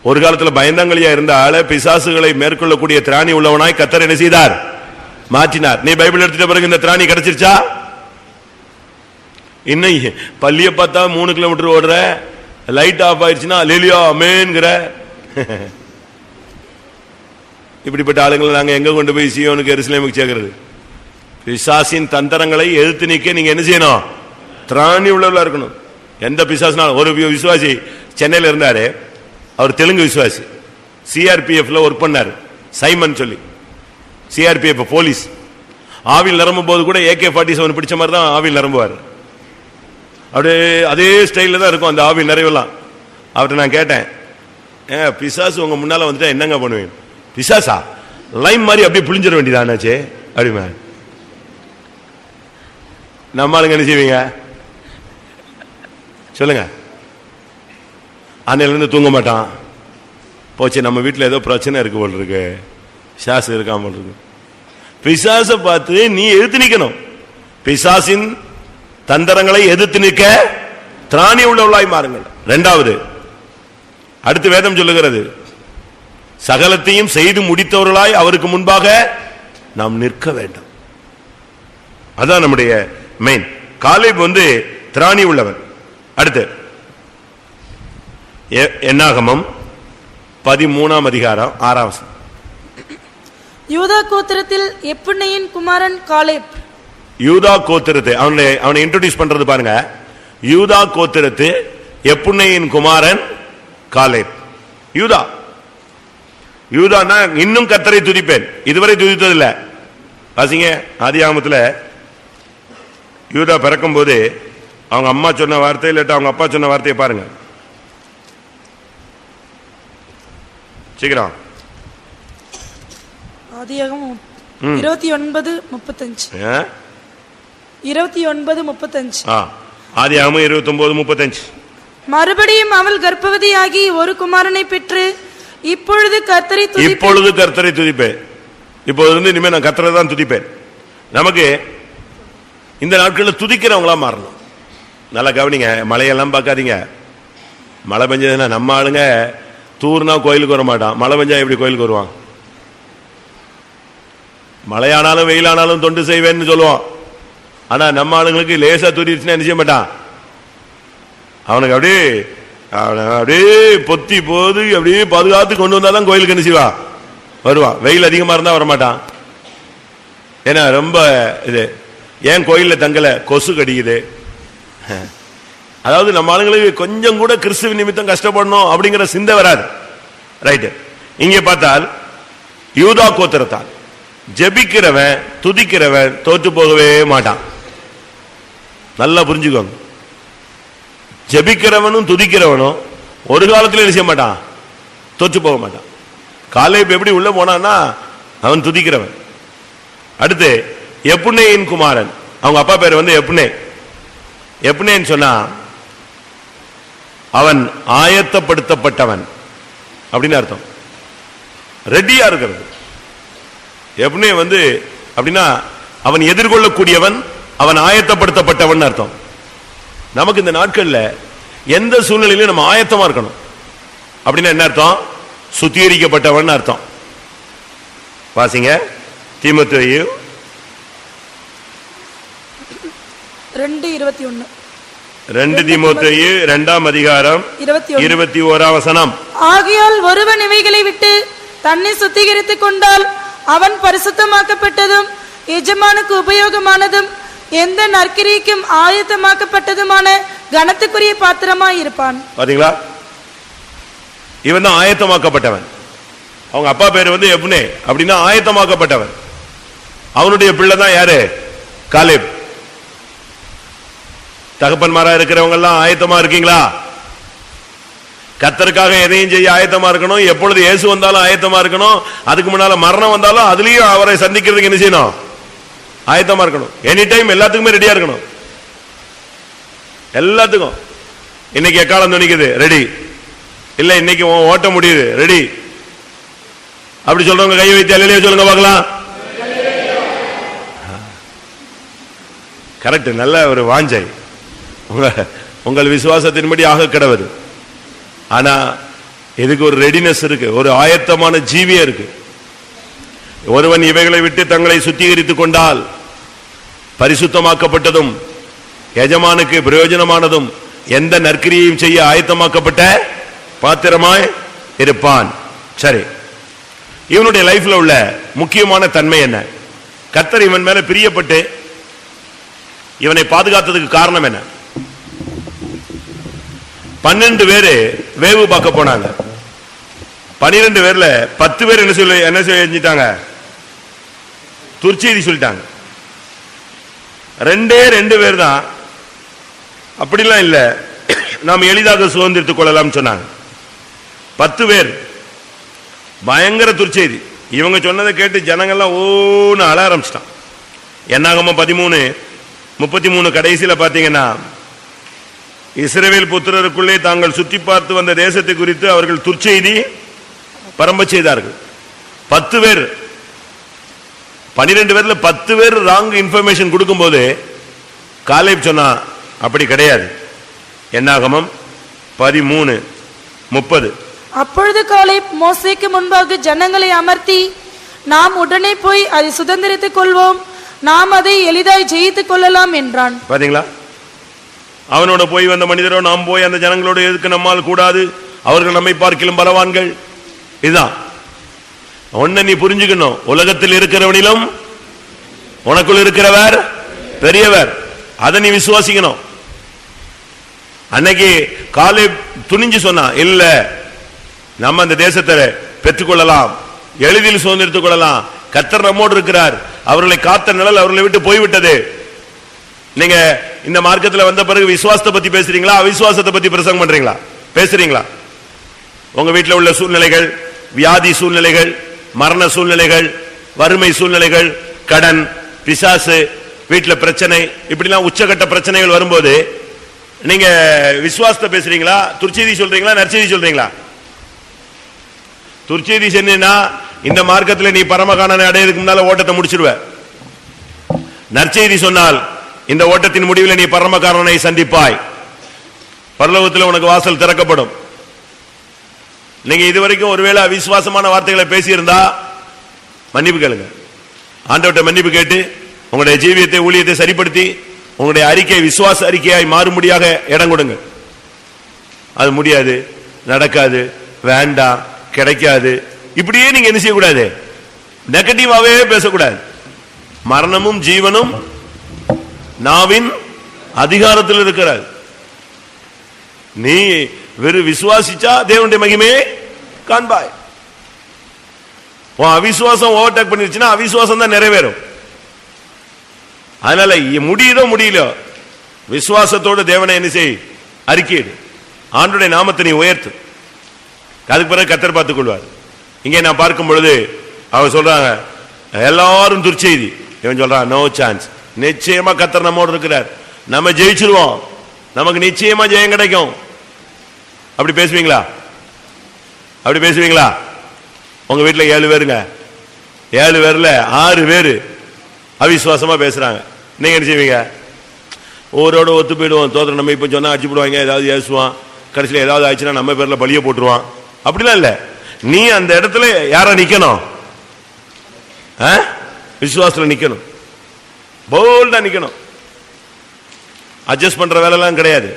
ஒரு காலத்தில் பயந்தாங்களியா இருந்த ஆளை பிசாசுகளை மேற்கொள்ளக்கூடிய திராணி உள்ளவனாய் கர்த்தர் என்ன செய்தார், மாற்றினார். நீ பைபிள் எடுத்துட்ட பிறகு இந்த திராணி கிடைச்சிருச்சா? இன்னும் பள்ளியை பார்த்தா 3 கிலோமீட்டர் ஓடுற, லைட் ஆஃப் ஆயிடுச்சுன்னா அல்லேலூயா ஆமென்ங்கற. இப்படிப்பட்ட ஆளுங்களை நாங்க எங்க கொண்டு போய் சீயோனுக்கு எருசலேமுக்கு சேர்க்கிறது? பிசாசின் தந்திரங்களை எதிர்த்து நிக்க நீங்க என்ன செய்யணும்? திராணி உள்ளவர்களா இருக்கணும். எந்த பிசாசுனாலும். ஒரு விசுவாசி சென்னையில இருந்தாரு, அவர் தெலுங்கு விசுவாசி, சிஆர்பிஎஃப்ல ஒர்க் பண்ணாரு, சைமன் சொல்லி. CRPF police. ஆவில் நிரம்பும் போது கூட AK-47 பிடிச்ச மாதிரி தான் ஆவில் நிரம்புவார். அப்படியே அதே ஸ்டைல தான் இருக்கும் அந்த ஆவில் நிறைவெல்லாம். அவர்கிட்ட நான் கேட்டேன், பிசாசு உங்க முன்னால வந்துட்டா என்னங்க பண்ணுவேன்? பிசாசா லைம் மாதிரி அப்படியே புளிஞ்சிட வேண்டியதானாச்சே அப்படிமா. நம்ம ஆளுங்க என்ன செய்வீங்க சொல்லுங்க? அன்னையில இருந்து தூங்க மாட்டான். போச்சு, நம்ம வீட்டில் ஏதோ பிரச்சனை இருக்கு போல் இருக்கு, பிசாசு இருக்காம போல் இருக்கு. பிசாசை பார்த்து நீ எதிர்த்து நிக்கணும். பிசாசின் தந்திரங்களை எதிர்த்து நிற்க திராணி உள்ளவளாய் மாறுங்கள். இரண்டாவது, அடுத்து வேதம் சொல்லுகிறது, சகலத்தையும் செய்து முடித்தவர்களாய் அவருக்கு முன்பாக நாம் நிற்க வேண்டும். அதான் நம்முடைய மெயின். காலேப் திராணி உள்ளவன். அடுத்து என்னாகமம் 13ஆம் அதிகாரம் 6ஆம் வசனம். யூதா கோத்திரத்தில் எப்புன்னையின் குமாரன் காலேப். யூதா கோத்திரத்தை அவனை இன்ட்ரோடியூஸ் பண்றது பாருங்க. யூதா கோத்திரத்து எப்புன்னையின் குமாரன் காலேப். யூதா, யூதான்னா இன்னும் கர்த்தரை துதிப்பேன், இதுவரை துதித்ததில்லை. வாசிங்க ஆதியாகமத்தில். யூதா பிறக்கும் போது அவங்க அம்மா சொன்ன வார்த்தை இல்லாட்டா அவங்க அப்பா சொன்ன வார்த்தையை பாருங்க. சீக்கிரம். ஆதியாகமம் 29:35. 29:35. ஆதியாகமம் 29:35. மறுபடியும் அவள் கர்ப்பவதியாகி ஒரு குமாரனை பெற்று இப்பொழுது கர்த்தரை துதிப்பேன். இப்போது இனிமே நான் கர்த்தரை தான் துதிப்பேன். நமக்கு இந்த நாட்களில் துதிக்கிறவங்களா மாறணும். நல்லா கவனிங்க, மழையெல்லாம் பார்க்காதீங்க. மழை பெஞ்சதுன்னா நம்ம ஆளுங்க தூர்னா கோயிலுக்கு வர மாட்டான், மழை பெஞ்சா எப்படி கோயிலுக்கு வருவான்? மழையானாலும் வெயிலானாலும் தொண்டு செய்வேன்னு சொல்லுவான். ஆனா நம்ம ஆளுங்களுக்கு லேசா தூரிடுச்சுன்னா என்ன செய்ய மாட்டான்? அவனுக்கு அப்படியே பொத்தி போது அப்படியே பாதுகாத்து கொண்டு வந்தாதான் கோயிலுக்கு என்ன செய்வா வருவான். வெயில் அதிகமா இருந்தா வரமாட்டான். ஏன்னா ரொம்ப இது ஏன் கோயில்ல தங்கல, கொசு கடிக்குது. அதாவது நம்ம ஆளுங்களுக்கு கொஞ்சம் கூட கிறிஸ்துவ நிமித்தம் கஷ்டப்படணும் அப்படிங்கிற சிந்தை வராது. ரைட்டு. இங்கே பார்த்தால் யூதா கோத்திரத்தான் ஜெபிக்கிறவன் துதிக்கிறவன் தோற்று போகவே மாட்டான். நல்லா புரிஞ்சுக்கோங்க. ஜெபிக்கிறவனும் துதிக்கிறவனும் ஒரு காலத்தில் என்ன செய்ய மாட்டான்? தோற்று போக மாட்டான். காலேப் எப்படி உள்ள போனான்னா அவன் துதிக்கிறவன். அடுத்து எப்புன்னேயின் குமாரன், அவங்க அப்பா பேர் எப்புன்னே. எப்புன்னேன்னு சொன்னா அவன் ஆயத்தப்படுத்தப்பட்டவன் அப்படின்னு அர்த்தம். ரெடியா இருக்கிறது. எப்புன்னே அப்படின்னா அவன் எதிர்கொள்ளக்கூடியவன், அவன் ஆயத்தப்படுத்தப்பட்டவன் அர்த்தம். நமக்கு இந்த நாட்கள்ல எந்த சூழ்நிலையிலும் நம்ம ஆயத்தமா இருக்கணும். அப்படின்னா என்ன அர்த்தம்? சுத்திகரிக்கப்பட்டவன் அர்த்தம். வாசிங்க தீமோத்தேயு 2:21. 2 தீமோத்தேயு 2ஆம் அதிகாரம் 21ஆம் வசனம். ஆகையால் ஒருவன் இவைகளை விட்டு தன்னை சுத்திகரித்துக் கொண்டால் அவன் பரிசுத்தமாக்கப்பட்டதும் எஜமானுக்கு உபயோகமானதும் எந்த நற்கிரிக்கும் ஆயத்தமாக்கப்பட்டதுமான கனத்துக்குரிய பாத்திரமாய் இருப்பான். பாத்தீங்களா? இவன் தான் ஆயத்தமாக்கப்பட்டவன். அவங்க அப்பா பேர் எப்புனே, அப்படின்னா ஆயத்தமாக்கப்பட்டவன். அவனுடைய பிள்ளை தான் யாரு? காலேப். தகப்பன்மாரா இருக்கிறவங்க எல்லாம் ஆயத்தமா இருக்கீங்களா? கர்த்தருக்காக எதையும் செய்ய ஆயத்தமா இருக்கணும். எப்பொழுது இயேசு வந்தாலும் ஆயத்தமா இருக்கணும். அதுக்கு முன்னால மரணம் வந்தாலும் அதுலயும் அவரை சந்திக்கிறதுக்கு என்ன செய்யணும்? ஆயத்தமா இருக்கணும். எனி டைம் எல்லாத்துக்குமே ரெடியா இருக்கணும். எல்லாத்துக்கும். இன்னைக்கு எக்காலம் துணிக்குது, ரெடி. இல்ல இன்னைக்கு ஓட்ட முடியுது, ரெடி. அப்படி சொல்றவங்க கையை வைத்து அல்லேலூயா சொல்லுங்க பார்க்கலாம். கரெக்ட். நல்ல ஒரு வாஞ்சை உங்கள் விசுவாசத்தின்படி ஆக கடவுது. ஆனா இதுக்கு ஒரு ரெடினஸ் இருக்கு, ஒரு ஆயத்தமான ஜீவியம் இருக்கு. ஒருவன் இவைகளை விட்டு தங்களை சுத்திகரித்துக் கொண்டால் பரிசுத்தமாக்கப்பட்டதும் எஜமானுக்கு பிரயோஜனமானதும் எந்த நற்கிரியையும் செய்ய ஆயத்தமாக்கப்பட்ட பாத்திரமாய் இருப்பான். சரி, இவனுடைய லைஃப்ல உள்ள முக்கியமான தன்மை என்ன? கர்த்தர் இவன் மேல பிரியப்பட்டு இவனை பாதுகாத்ததுக்கு காரணம் என்ன? 12 பேரு வேவு பார்க்க போனாங்க. 12 பேர்ல 10 பேர் என்ன செஞ்சிட்டாங்க? துர்ச்செய்தி சொல்லிட்டாங்க. 2 பேர் தான் அப்படிலாம் இல்ல, நாம் எளிதாக சுதந்திரத்துக் கொள்ளலாம் சொன்னாங்க. 10 பேர் பயங்கர துர்ச்செய்தி. இவங்க சொன்னதை கேட்டு ஜனங்கள்லாம் ஓன்னு அழ ஆரம்பிச்சிட்டான். என்னாகமம் 13:33 கடைசியில பாத்தீங்கன்னா, இஸ்ரவேல் புத்திரருக்குள்ளே தாங்கள் சுற்றி பார்த்து வந்த தேசத்தை குறித்து அவர்கள் துர்ச்செய்தி பரம்ப செய்தார்கள். 10 பேர் 12 பேர்ல 10 பேர் ராங் இன்ஃபர்மேஷன் கொடுக்கும் போது காலேப் சொன்னா அப்படி கிடையாது. என்னாகமம் 13:30. அப்பொழுது காலேப் மோசேக்கு முன்பாக ஜனங்களை அமர்த்தி, நாம் உடனே போய் அதை சுதந்திரித்துக் கொள்வோம், நாம் அதை எளிதாய் ஜெயித்துக் கொள்ளலாம் என்றான். பாத்தீங்களா? அவனோட போய் வந்த மனிதரோ நாம் போய் அந்த ஜனங்களோட எதுக்கு நம்மால் கூடாது, அவர்கள் நம்மை பார்க்கிலும் பலவான்கள். இதுதான் ஒன்ன நீ புரிஞ்சுக்கணும். உலகத்தில் இருக்கிறவனிலும் உனக்குள் இருக்கிறவர் பெரியவர். அதை நீ விசுவாசிக்கணும். அன்னைக்கு காலேப் துணிஞ்சு சொன்னா, இல்ல நம்ம அந்த தேசத்தை பெற்றுக்கொள்ளலாம், எளிதில் சுதந்திரத்துக் கொள்ளலாம், கர்த்தர் நம்மோடு இருக்கிறார், அவர்களை காத்த நிழல் அவர்களை விட்டு போய்விட்டது. நீங்க இந்த மார்க்கத்தில் வந்த பிறகு விசுவாசத்தை பத்தி பேசுறீங்களா, அவிசுவாசத்தை பத்தி பிரசங்கம் பண்றீங்களா? பேசுறீங்களா? உங்க வீட்டில் உள்ள சூழ்நிலைகள், வியாதி சூழ்நிலைகள், மரண சூழ்நிலைகள், வறுமை சூழ்நிலைகள், கடன், பிசாசு, வீட்டில் பிரச்சனை, இப்படிலாம் உச்சகட்ட பிரச்சனைகள் வரும்போது நீங்க விசுவாசத்தை பேசுறீங்களா, துர்ச்செய்தி சொல்றீங்களா, நற்செய்தி சொல்றீங்களா? துர்ச்செய்தி சொன்னா இந்த மார்க்கத்தில் நீ பரமகாணனை அடையதுக்கு முன்னால ஓட்டத்தை முடிச்சிடுவ. நற்செய்தி சொன்னால் இந்த ஓட்டத்தின் முடிவில் நீ பரமகாரனை சந்திப்பாய், பரலோகத்தில் உனக்கு வாசல் திறக்கப்படும். நீங்க இதுவரைக்கும் ஒருவேளை அவிசுவாசமான வார்த்தைகளை பேசியிருந்தா மன்னிப்பு கேளுங்க. ஆண்டவர்ட்ட மன்னிப்பு கேட்டு உங்களுடைய ஜீவியத்தை, ஊழியத்தை சரிப்படுத்தி உங்களுடைய அறிக்கை விசுவாச அறிக்கையாய் மாறும்படியாக இடம் கொடுங்க. அது முடியாது, நடக்காது, வேண்டாம், கிடைக்காது, இப்படியே நீங்க என்ன செய்யக்கூடாது, நெகட்டிவாவே பேசக்கூடாது. மரணமும் ஜீவனும் நாவின் அதிகாரத்தில் இருக்கிறார். நீ வெறும் விசுவாசிச்சா தேவனுடைய மகிமையை காண்பாய். அவிசுவாசம் ஓவர்டேக் பண்ணிருச்சுன்னா அவிசுவாசம் தான் நிறைவேறும். அதனால முடியுதோ முடியல, விசுவாசத்தோடு தேவனை என்ன செய், அறிக்கையிடு, ஆண்டுடைய நாமத்தை நீ உயர்த்து. அதுக்கு பிறகு கர்த்தர் பார்த்துக் கொள்வார். இங்கே நான் பார்க்கும் பொழுது அவங்க சொல்றாங்க எல்லாரும் துர்ச்செய்தி, இவன் சொல்றான் நோ சான்ஸ், நிச்சயமா கர்த்தர் நம்மோடு இருக்கிறார், நம்ம ஜெயிச்சிருவோம், நமக்கு நிச்சயமா ஜெயம் கிடைக்கும். அப்படி பேசுவீங்களா? அப்படி பேசுவீங்களா? உங்க வீட்டில் 7 பேருங்க, 7 பேர்ல 6 பேரு அவிசுவாசமா பேசுறாங்க. நீங்க என்ன செய்வீங்க? ஒவ்வொருவோட ஒத்து போயிடுவோம். தோத்திரம் நம்ம இப்ப சொன்னா அடிச்சு போடுவாங்க, ஏதாவது ஏசுவான், கடைசியில் ஏதாவது ஆயிடுச்சுன்னா நம்ம பேர்ல பலிய போட்டுருவான். அப்படிலாம் இல்ல. நீ அந்த இடத்துல யார நிக்கணும்? விசுவாசத்துல நிக்கணும், போல்டா நிக்கணும். அட்ஜஸ்ட் பண்ற வேலை எல்லாம் கிடையாது.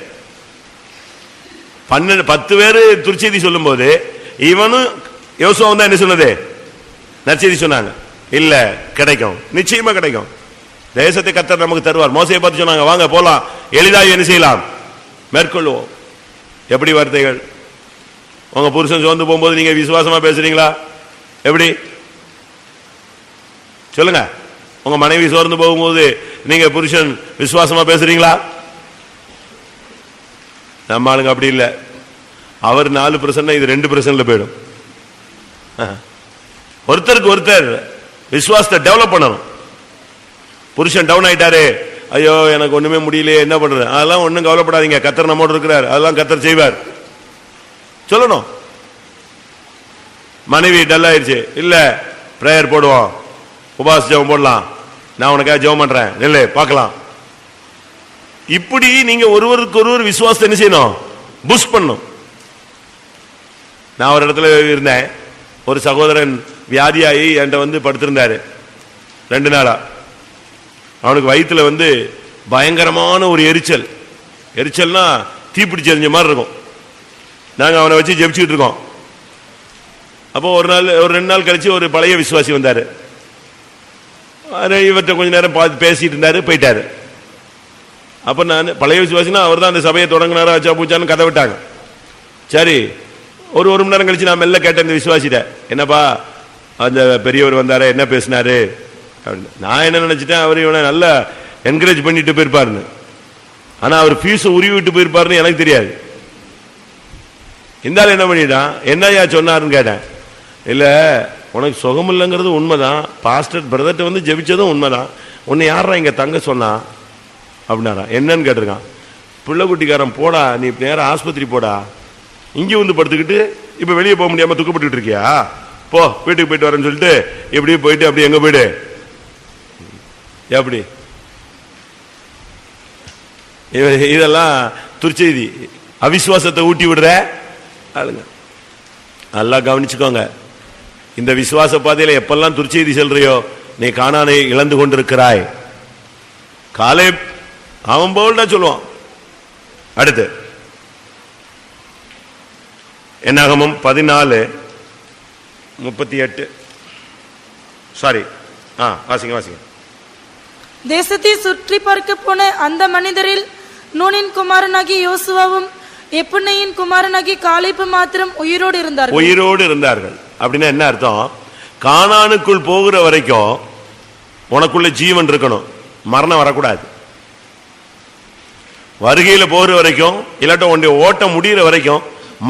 10 பேரு துர்ச்செய்தி சொல்லும் போது இவனும் யோசுவா தான் என்ன சொன்னது, நற்செய்தி சொன்னாங்க. இல்ல, கிடைக்கும், நிச்சயமா கிடைக்கும், தேசத்தை கர்த்தர் நமக்கு தருவார். மோசையை பார்த்து சொன்னாங்க, வாங்க போலாம், எளிதாக என்ன செய்யலாம், மேற்கொள்வோம். எப்படி வார்த்தைகள்! உங்க புருஷன் சோர்ந்து போகும்போது நீங்க விசுவாசமா பேசுறீங்களா? எப்படி சொல்லுங்க. உங்க மனைவி சோர்ந்து போகும்போது நீங்க புருஷன் விசுவாசமா பேசுறீங்களா? நம்ம ஆளுங்க அப்படி இல்லை. அவர் 4% இது 2% போயிடும். ஒருத்தருக்கு ஒருத்தர் விசுவாசத்தை டெவலப் பண்ணணும். புருஷன் டவுன் ஆயிட்டாரு, ஐயோ எனக்கு ஒண்ணுமே முடியல, என்ன பண்றது, அதெல்லாம் ஒண்ணும் கவலைப்படாதீங்க, கர்த்தர் நம்மோடு இருக்கிறார், அதெல்லாம் கர்த்தர் செய்வார் சொல்லணும். மனைவி டல் ஆயிடுச்சு, இல்ல பிரேயர் போடுவோம், உபாச ஜெபம் போடலாம், நான் உனக்காக ஜெபம் பண்றேன், இல்ல பார்க்கலாம். இப்படி நீங்க ஒருவருக்கு ஒருவர் விசுவாசத்தை என்ன செய்யணும், பூஸ்ட் பண்ணணும். நான் ஒரு இடத்துல இருந்தேன், ஒரு சகோதரன் வியாதியாகி என்கிட்ட படுத்திருந்தாரு 2 நாளா. அவனுக்கு வயிற்றுல பயங்கரமான ஒரு எரிச்சல்னா தீப்பிடிச்சு எரிஞ்ச மாதிரி இருக்கும். நாங்க அவனை வச்சு ஜெபிச்சுட்டு இருக்கோம். அப்போ ஒரு 2 நாள் கழிச்சு ஒரு பழைய விசுவாசி வந்தாரு. இவர்கிட்ட கொஞ்ச நேரம் பேசிட்டு இருந்தாரு, போயிட்டாரு. அப்ப நான் பழைய விசுவாசினா அவர் தான் அந்த சபையை தொடங்கினாரா ஆச்சா பூச்சான்னு கதை விட்டாங்க. சரி, ஒரு மணி நேரம் கழிச்சு நான் மெல்ல கேட்டேன் இந்த விசுவாசிட்ட, என்னப்பா அந்த பெரியவர் வந்தாரு, என்ன பேசினாரு அப்படின்னு. நான் என்ன நினைச்சிட்டேன், அவர் இவனை நல்லா என்கரேஜ் பண்ணிட்டு போயிருப்பாருன்னு. ஆனா அவர் ஃபீஸ் உருவி விட்டு போயிருப்பாருன்னு எனக்கு தெரியாது. இந்த ஆள் என்ன பண்ணிட்டான், என்னையா சொன்னாருன்னு கேட்டேன். இல்ல, உனக்கு சுகம் இல்லைங்கிறது உண்மைதான், பாஸ்டர் பிரதர்ட்ட வந்து ஜெபிச்சதும் உண்மைதான், உன்னை யாரா இங்க தங்க சொன்னா அப்படின்னாரா. என்னன்னு கேட்டிருக்கான். பிள்ளைக்குட்டிக்காரன் போடா, நீ நேரம் ஆஸ்பத்திரி போடா, இங்கே வந்து படுத்துக்கிட்டு இப்ப வெளியே போக முடியாம துக்கப்பட்டு இருக்கியா, போ வீட்டுக்கு போயிட்டு வரேன்னு சொல்லிட்டு இப்படியே போயிட்டு அப்படி எங்க போயிடு. எப்படி இதெல்லாம் துர்ச்செய்தி, அவிசுவாசத்தை ஊட்டி விடுற ஆளுங்க. நல்லா கவனிச்சுக்கோங்க, இந்த விசுவாச பாதையில எப்பெல்லாம் துர்ச்செய்தி சொல்றியோ நீ கானானை இழந்து கொண்டிருக்கிறாய். காலேப் அவன் போல்டா சொல்லுவான். அடுத்து என்னாகமம் 14:38. சாரி, வாசிங்க. தேசத்தை சுற்றி பார்க்க போன அந்த மனிதரில் நூனின் குமாரனாகி யோசுவாவும் எப்புன்னையின் குமாரனாகி காலேப்பு மாத்திரம் உயிரோடு இருந்தார்கள். அப்படின்னா என்ன அர்த்தம்? கானானுக்குள் போகிற வரைக்கும் உனக்குள்ள ஜீவன் இருக்கணும், மரணம் வரக்கூடாது. வருகையில போகிற வரைக்கும் இல்லாட்ட உன்னுடைய ஓட்டம் முடிகிற வரைக்கும்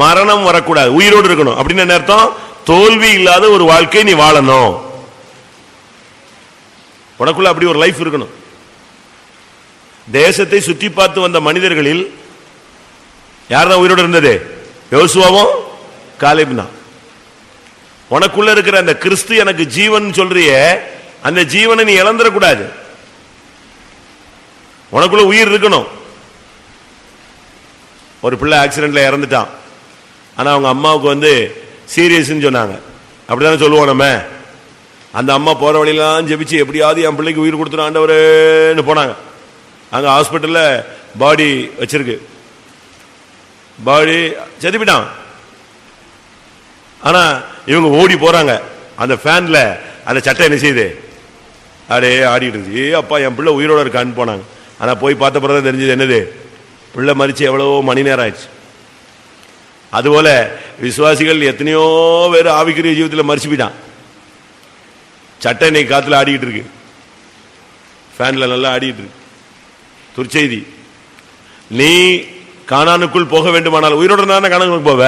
மரணம் வரக்கூடாது, உயிரோடு இருக்கணும். அப்படின்னு என்ன அர்த்தம்? தோல்வி இல்லாத ஒரு வாழ்க்கை நீ வாழணும், உனக்குள்ள அப்படி ஒரு லைஃப் இருக்கணும். தேசத்தை சுற்றி பார்த்து வந்த மனிதர்களில் யார்தான் உயிரோடு இருந்தது? யோசுவாவும் காலேபும் தான். உனக்குள்ள இருக்கிற அந்த கிறிஸ்து எனக்கு ஜீவன் சொல்றிய, அந்த ஜீவனை நீ இழந்துடக்கூடாது, உனக்குள்ள உயிர் இருக்கணும். ஒரு பிள்ளை ஆக்சிடென்ட்ல இறந்துட்டான், ஆனா அவங்க அம்மாவுக்கு வந்து சீரியஸ்ன்னு சொன்னாங்க. அப்படித்தானே சொல்லுவோம் நம்ம. அந்த அம்மா போற வழியெல்லாம் ஜெபிச்சு எப்படியாவது என் பிள்ளைக்கு உயிர் கொடுத்துரும் ஆண்டவரேன்னு போனாங்க. அங்க ஹாஸ்பிட்டல்ல பாடி வச்சிருக்கு, பாடி செத்துப்பிட்டான். ஆனா இவங்க ஓடி போறாங்க, அந்த ஃபேன்ல அந்த சட்டை என்ன செய்யுது, அப்படியே ஆடிட்டு இருந்துச்சு. அப்பா என் பிள்ளை உயிரோட இருக்கான்னு போனாங்க. ஆனா போய் பார்த்த பிறகு தெரிஞ்சது என்னது, பிள்ளை மறிச்சு எவ்வளவோ மணி நேரம் ஆயிடுச்சு. அதுபோல விசுவாசிகள் எத்தனையோ பேர் ஆவிக்குரிய ஜீவிதத்தில் மறிச்சு போயிட்டான். சட்டை இன்னைக்கு காத்துல ஆடிக்கிட்டு இருக்கு, ஃபேன்ல நல்லா ஆடிட்டு இருக்கு. துர்ச்செய்தி. நீ கானானுக்குள் போக வேண்டுமானால் உயிரோடு இருந்தா கானானுக்கு போவ.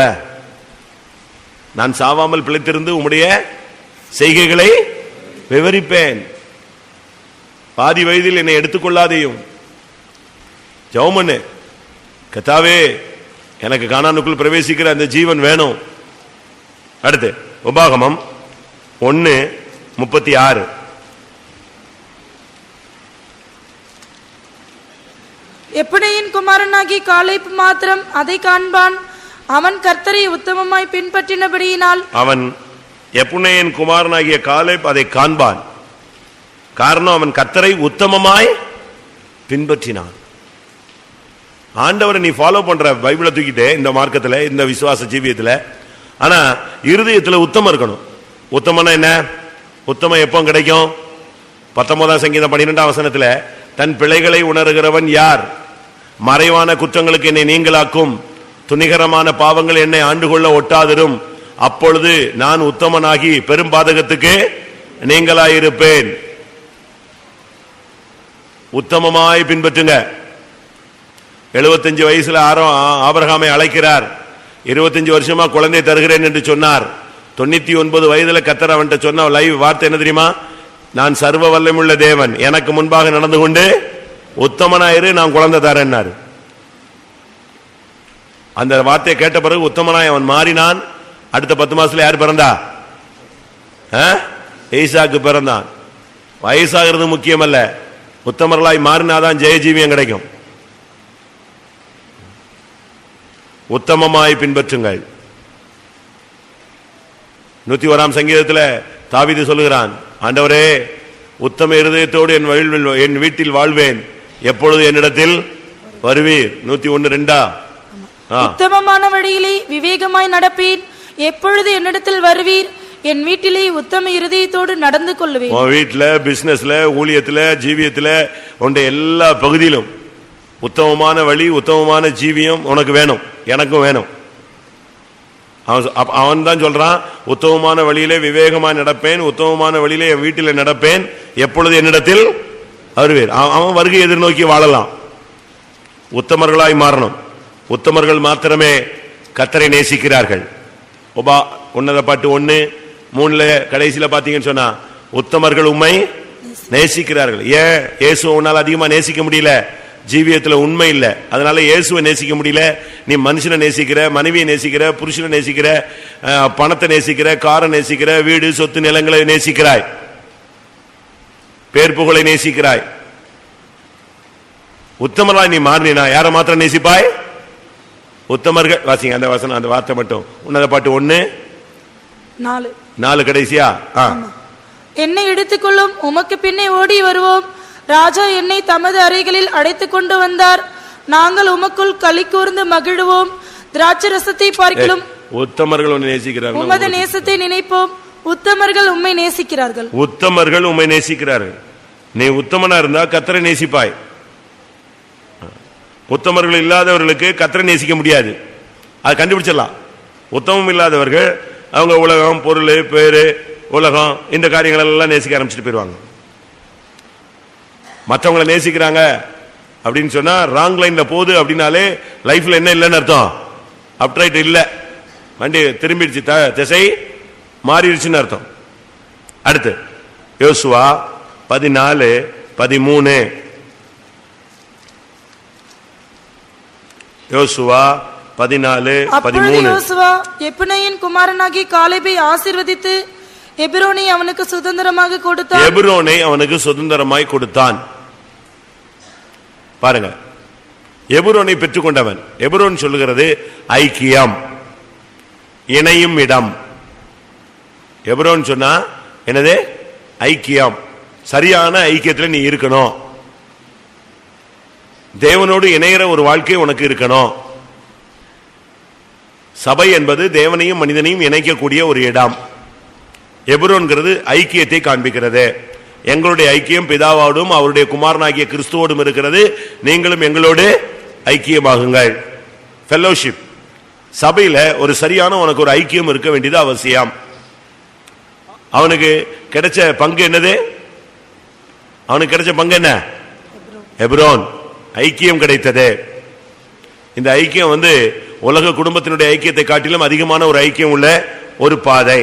நான் சாவாமல் பிழைத்திருந்து உம்முடைய செய்கைகளை விவரிப்பேன், பாதி வயதில் என்னை எடுத்துக்கொள்ளாதையும். ஜெபம் பண்ணு, கர்த்தாவே எனக்கு கானானுக்குள் பிரவேசிக்கிற அந்த ஜீவன் வேணும். அடுத்து உபாகமம் 1:36. எப்புன்னையின் குமாரனாகி காலேப்பு மாத்திரம் அதை காண்பான், அவன் கர்த்தரை உத்தமமாய் பின்பற்றினபடியினால். அவன் எப்புன்னையின் குமாரனாகிய காலேப் அதை காண்பான். காரணம், அவன் கர்த்தரை உத்தமமாய் பின்பற்றினான். ஆண்டவரை நீ ஃபாலோ பண்ற, பைபிளை தூக்கிட்டு இந்த மார்க்கத்துல, இந்த விசுவாச ஜீவியத்துல, ஆனா இருதயத்துல உத்தமம் இருக்கணும். உத்தமனா என்ன? உத்தமம் எப்போ கிடைக்கும்? 19 சங்கீதம் 12 வசனத்துல, தன் பிழைகளை உணர்கிறவன் யார்? மறைவான குற்றங்களுக்கு என்னை நீங்களாக்கும், துணிகரமான பாவங்கள் என்னை ஆண்டுகொள்ள ஒட்டாதிரும். அப்பொழுது நான் உத்தமனாகி பெரும் பாதகத்துக்கு நீங்களாயிருப்பேன். உத்தமமாய் பின்பற்றுங்க. 75 வயசுல ஆபிரகாமை அழைக்கிறார். 25 வருஷமா குழந்தை தருகிறேன் என்று சொன்னார். 99 வயதுல கர்த்தர் அவன்கிட்ட சொன்ன லைவ் வார்த்தை என்ன தெரியுமா? நான் சர்வ வல்லமையுள்ள தேவன், எனக்கு முன்பாக நடந்து கொண்டு உத்தமனாயிரு, நான் குழந்தை தரேன்னாரு. அந்த வார்த்தையை கேட்ட பிறகு உத்தமனாய் அவன் மாறினான். அடுத்த 10 மாசத்துல யார் பிறந்தா? ஈசாக்கு பிறந்தான். வயசாகிறது முக்கியமல்ல, உத்தமர்களாய் மாறினாதான் ஜெயஜீவியம் கிடைக்கும். உத்தமமாய் பின்பற்றுங்கள். 101 சங்கீதத்தில் தாவீது சொல்லுகிறான், ஆண்டவரே உத்தம இருதயத்தோடு என் வீட்டில் வாழ்வேன், எப்பொழுது என்னிடத்தில் வருவீர். 101:2. உத்தமமான வழியிலே விவேகமாய் நடப்பேன், எப்பொழுது என்னிடத்தில் வருவீர்? என் வீட்டிலே உத்தம இருதயத்தோடு நடந்து கொள்ளுவேன். உன் வீட்டுல, பிசினஸ்ல, ஊழியத்துல, ஜீவியத்துல, உன்னுடைய எல்லா பகுதியிலும் உத்தமமான வழி, உத்தமமான ஜீவியம் உனக்கு வேணும், எனக்கும் வேணும். அவன் தான் சொல்றான், உத்தமமான வழியிலே விவேகமாய் நடப்பேன், உத்தமமான வழியிலே என் வீட்டில் நடப்பேன், எப்பொழுது என்னிடத்தில் வருவீர். அவன் வருகை எதிர்நோக்கி வாழலாம், உத்தமர்களாய் மாறணும். உத்தமர்கள் மாத்திரமே கர்த்தரை நேசிக்கிறார்கள். உன்னத பாட்டு 1:3 கடைசியில பாத்தீங்கன்னு சொன்னா, உத்தமர்கள் உம்மை நேசிக்கிறார்கள். ஏன் இயேசுவை உன்னால் அதிகமா நேசிக்க முடியல? ஜீவியத்துல உண்மை இல்ல, அதனால இயேசுவை நேசிக்க முடியல. நீ மனுஷனை நேசிக்கிற, மனைவியை நேசிக்கிற, புருஷனை நேசிக்கிற, பணத்தை நேசிக்கிற, காரை நேசிக்கிற, வீடு சொத்து நிலங்களை நேசிக்கிறாய், பேர் புகழை நேசிக்கிறாய். உத்தமராய் நீ மாறினா யாரை மாத்திரம் நேசிப்பாய்? உத்தமர்கள். வாசிங்க அந்த வசனம், அந்த வார்த்தை மட்டும். உன்னத பாட்டு 1:4 கடைசியா. என்னை எடுத்துக்கொள்ளும், உமக்கு பின்னே ஓடி வருவோம். ராஜா என்னை தமது அறைகளில் அடைத்துக் கொண்டு வந்தார். நாங்கள் உமக்குள் களி கூர்ந்து மகிழ்வோம். திராட்சை ரசத்தை பார்க்கிலும் உத்தமர்கள் உன்னை நேசிக்கிறார்கள். உமது நேசத்தை நினைப்போம். உத்தமர்கள் உம்மை நேசிக்கிறார்கள். உத்தமர்கள் உம்மை நேசிக்கிறார்கள். நீ உத்தமனா இருந்தா கர்த்தரை நேசிப்பாய். உத்தமர்கள் இல்லாதவர்களுக்கு கர்த்தரை நேசிக்க முடியாது, அது கண்டுபிடிச்சிடலாம். உத்தமம் இல்லாதவர்கள் அவங்க உலகம், பொருள், பேரு, உலகம், இந்த காரியங்கள் எல்லாம் நேசிக்க ஆரம்பிச்சுட்டு போயிருவாங்க. மற்றவங்களை நேசிக்கிறாங்க அப்படின்னு சொன்னா ராங் லைன்ல போகுது அப்படின்னாலே லைஃப்ல என்ன இல்லைன்னு அர்த்தம், அப்ரைட் இல்ல, வண்டி திரும்பிடுச்சு, திசை மாறிடுச்சுன்னு அர்த்தம். அடுத்து யோசுவா 14:13. யோசுவா 14:13. யோசுவா எப்புனையின் குமாரனாகி காலேபை ஆசீர்வதித்து எபிரோனை அவனுக்கு சுதந்திரமாக கொடுத்தான். எபிரோனை அவனுக்கு சுதந்திரமாய் கொடுத்தான். பாருங்க, எபிரோனை பெற்றுக்கொண்டவன். எபிரோன் சொல்லுகிறது ஐக்கியம், இணையும் இடம். எபிரோன் சொன்னா என்னது? ஐக்கியம். சரியான ஐக்கியத்தில் நீ இருக்கணும், தேவனோடு இணைகிற ஒரு வாழ்க்கை உனக்கு இருக்கணும். சபை என்பது தேவனையும் மனிதனையும் இணைக்கக்கூடிய ஒரு இடம். எபிரோன்கிறது ஐக்கியத்தை காண்பிக்கிறது. எங்களுடைய ஐக்கியம் பிதாவோடும் அவருடைய குமாரனாகிய கிறிஸ்துவோடும் இருக்கிறது, நீங்களும் எங்களோடு ஐக்கியமாகுங்கள். ஃபெல்லோஷிப். சபையில ஒரு சரியான உனக்கு ஒரு ஐக்கியம் இருக்க வேண்டியது அவசியம். அவனுக்கு கிடைச்ச பங்கு என்னது? அவனுக்கு கிடைச்ச பங்கு என்ன? எபிரோன். ஐக்கியம் கிடைத்தது. இந்த ஐக்கியம் உலக குடும்பத்தினுடைய ஐக்கியத்தை காட்டிலும் அதிகமான ஒரு ஐக்கியம் உள்ள ஒரு பாதை.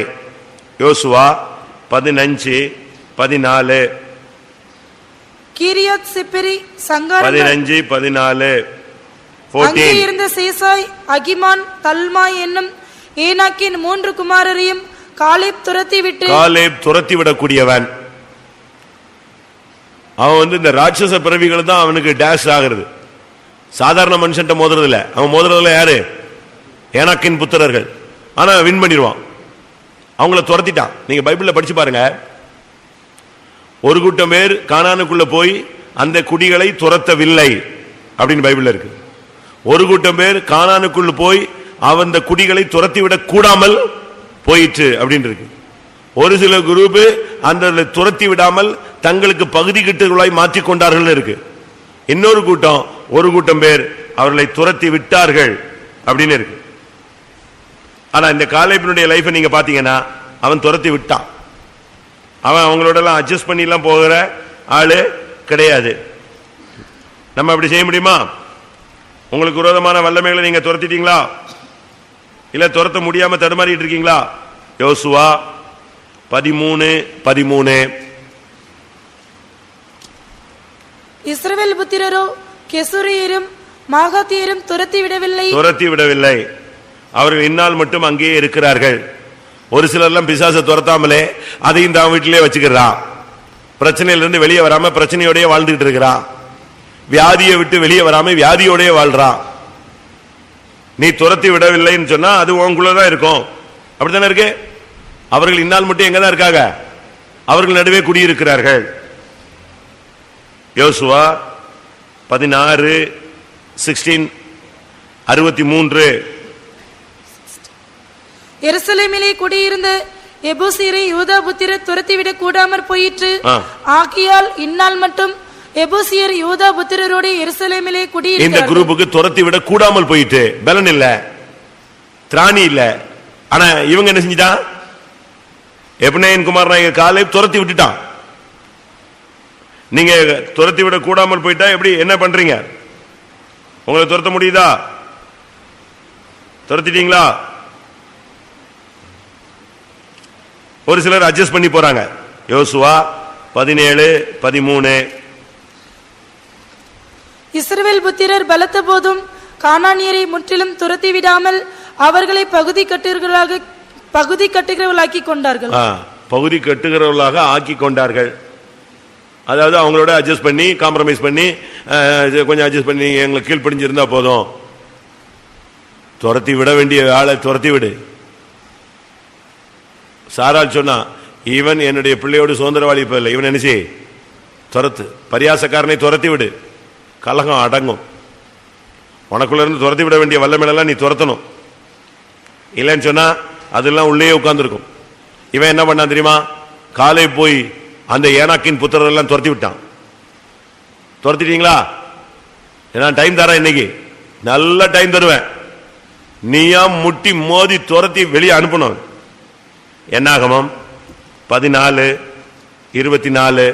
யோசுவா 15:14. கிரியாத் சிப்பரி சங்காரம் 15:14. அங்கே இருந்த சேசாய், அகிமான், தல்மாய் என்னும் ஏனாக்கின் 3 குமாரரையும் காலேப் துரத்தி விடக்கூடியவன். அவன் இந்த ராட்சச பிறவிகள் தான் அவனுக்கு டேஷ் ஆகிறது. சாதாரண மனுஷன் மோதுறது இல்ல. அவன் மோதுறதுல யாரு? ஏனாக்கின் புத்திரர்கள். ஆனா வின் பண்ணிடுவான். அவங்கள துரத்திட்டான். நீங்க பைபிள்ல படிச்சு பாருங்க, ஒரு கூட்டம் பேர் கானானுக்குள்ள போய் அந்த குடிகளை துரத்தவில்லை அப்படின்னு பைபிள்ல இருக்கு. ஒரு கூட்டம் பேர் கானானுக்குள்ள போய் அந்த குடிகளை துரத்திவிடக் கூடாமல் போயிற்று அப்படின்னு இருக்கு. ஒரு சில குரூப் அந்த துரத்தி விடாமல் தங்களுக்கு பகுதி கிட்டுகளாய் மாற்றிக்கொண்டார்கள் இருக்கு. இன்னொரு கூட்டம், ஒரு கூட்டம் பேர் அவர்களை துரத்தி விட்டார்கள் அப்படின்னு இருக்கு. ஆனா இந்த காலேபினுடைய லைஃபை நீங்க பாத்தீங்கன்னா அவன் துரத்தி விட்டான். அவன் அவங்களோட எல்லாம் அட்ஜஸ்ட் பண்ணி எல்லாம் போகிற ஆளு கிடையாது. நம்ம அப்படி செய்ய முடியுமா? உங்களுக்கு விரோதமான வல்லமைகளை நீங்க துரத்திட்டீங்களா? இல்ல துரத்த முடியாம தடுமாறிட்டு இருக்கீங்களா? யோசுவா 13:13. இஸ்ரவேல் புத்திரரோ கெசூரியரும் மாகாத்தியரும் துரத்தி விடவில்லை. அவர்கள் இந்நாள் மட்டும் அங்கேயே இருக்கிறார்கள். ஒரு சிலர்லாம் பிசாசை துரத்தாமலே அதையும் தான் வீட்டிலே வச்சுக்கிறான். பிரச்சனையிலிருந்து வெளியே வராம பிரச்சனையோடய வாழ்ந்துட்டு இருக்கிறான். வியாதியை விட்டு வெளியே வராம வியாதியோடய வாழ்றான். நீ துரத்தி விடவில்லைன்னு சொன்னா அது உங்களுக்குள்ளதான் இருக்கும். அப்படித்தானே இருக்கு. அவர்கள் இந்நாள் மட்டும் எங்கதான் இருக்காங்க? அவர்கள் நடுவே குடியிருக்கிறார்கள். யோசுவா 16:16, 63. எருசலேமிலே குடியிருந்த எபூசியரை யூதா புத்திரர் துரத்திவிடக் கூடாமற் போயிற்று. ஆகையால் இந்நாள் மட்டும் எபூசியர் யூதா புத்திரரோடு எருசலேமிலே குடியிருந்தார்கள். இந்த குரூப்புக்கு துரத்தி விட கூடாமல் போயிட்டு பலன் இல்ல, திராணி இல்ல. ஆனா இவங்க என்ன செஞ்சிட்டான்? எப்னேயின் குமாரனாகிய காலேப் துரத்தி விட்டுட்டான். நீங்க துரத்தி விட கூடாமல் போயிட்டா எப்படி என்ன பண்றீங்க? உங்களை துரத்த முடியுதா? துரத்திட்டீங்களா? ஒரு சிலர் அட்ஜஸ்ட் பண்ணி போறாங்க. யோசுவா 17:13 இஸ்ரவேல் புத்திரர் பலத்த போதும் கானானியரை முற்றிலும் துரத்தி விடாமல் அவர்களை பகுதி கட்டுகிறவர்களாக்கி கொண்டார்கள். பகுதி கட்டுகிறவர்களாக ஆக்கி கொண்டார்கள். அதாவது அவங்களோட அட்ஜஸ்ட் பண்ணி காம்ப்ரமைஸ் பண்ணி கொஞ்சம் அட்ஜஸ்ட் பண்ணி எங்களுக்கு கீழ்ப்படிஞ்சிருந்தா போதும். துரத்தி விட வேண்டிய ஆளை துரத்தி விடு. சாரால் சொன்னா, இவன் என்னுடைய பிள்ளையோடு சுதந்திரவாளி இப்ப இல்லை, இவன் என்ன செய் துரத்து, பரியாசக்காரனை துரத்தி விடு, கலகம் அடங்கும். உனக்குள்ள இருந்து துரத்தி விட வேண்டிய வல்லமையெல்லாம் நீ துரத்தணும். இல்லைன்னு சொன்னா அதெல்லாம் உள்ளே உட்கார்ந்துருக்கும். இவன் என்ன பண்ணான் தெரியுமா? காலை போய் அந்த ஏனாக்கின் புத்திரர் எல்லாம் துரத்தி விட்டான். துரத்திட்டீங்களா? நான் டைம் தரேன், இன்னைக்கு நல்ல டைம் தருவேன். நீயா முட்டி மோதி துரத்தி வெளியே அனுப்பணும். என்னாகமம் 14:24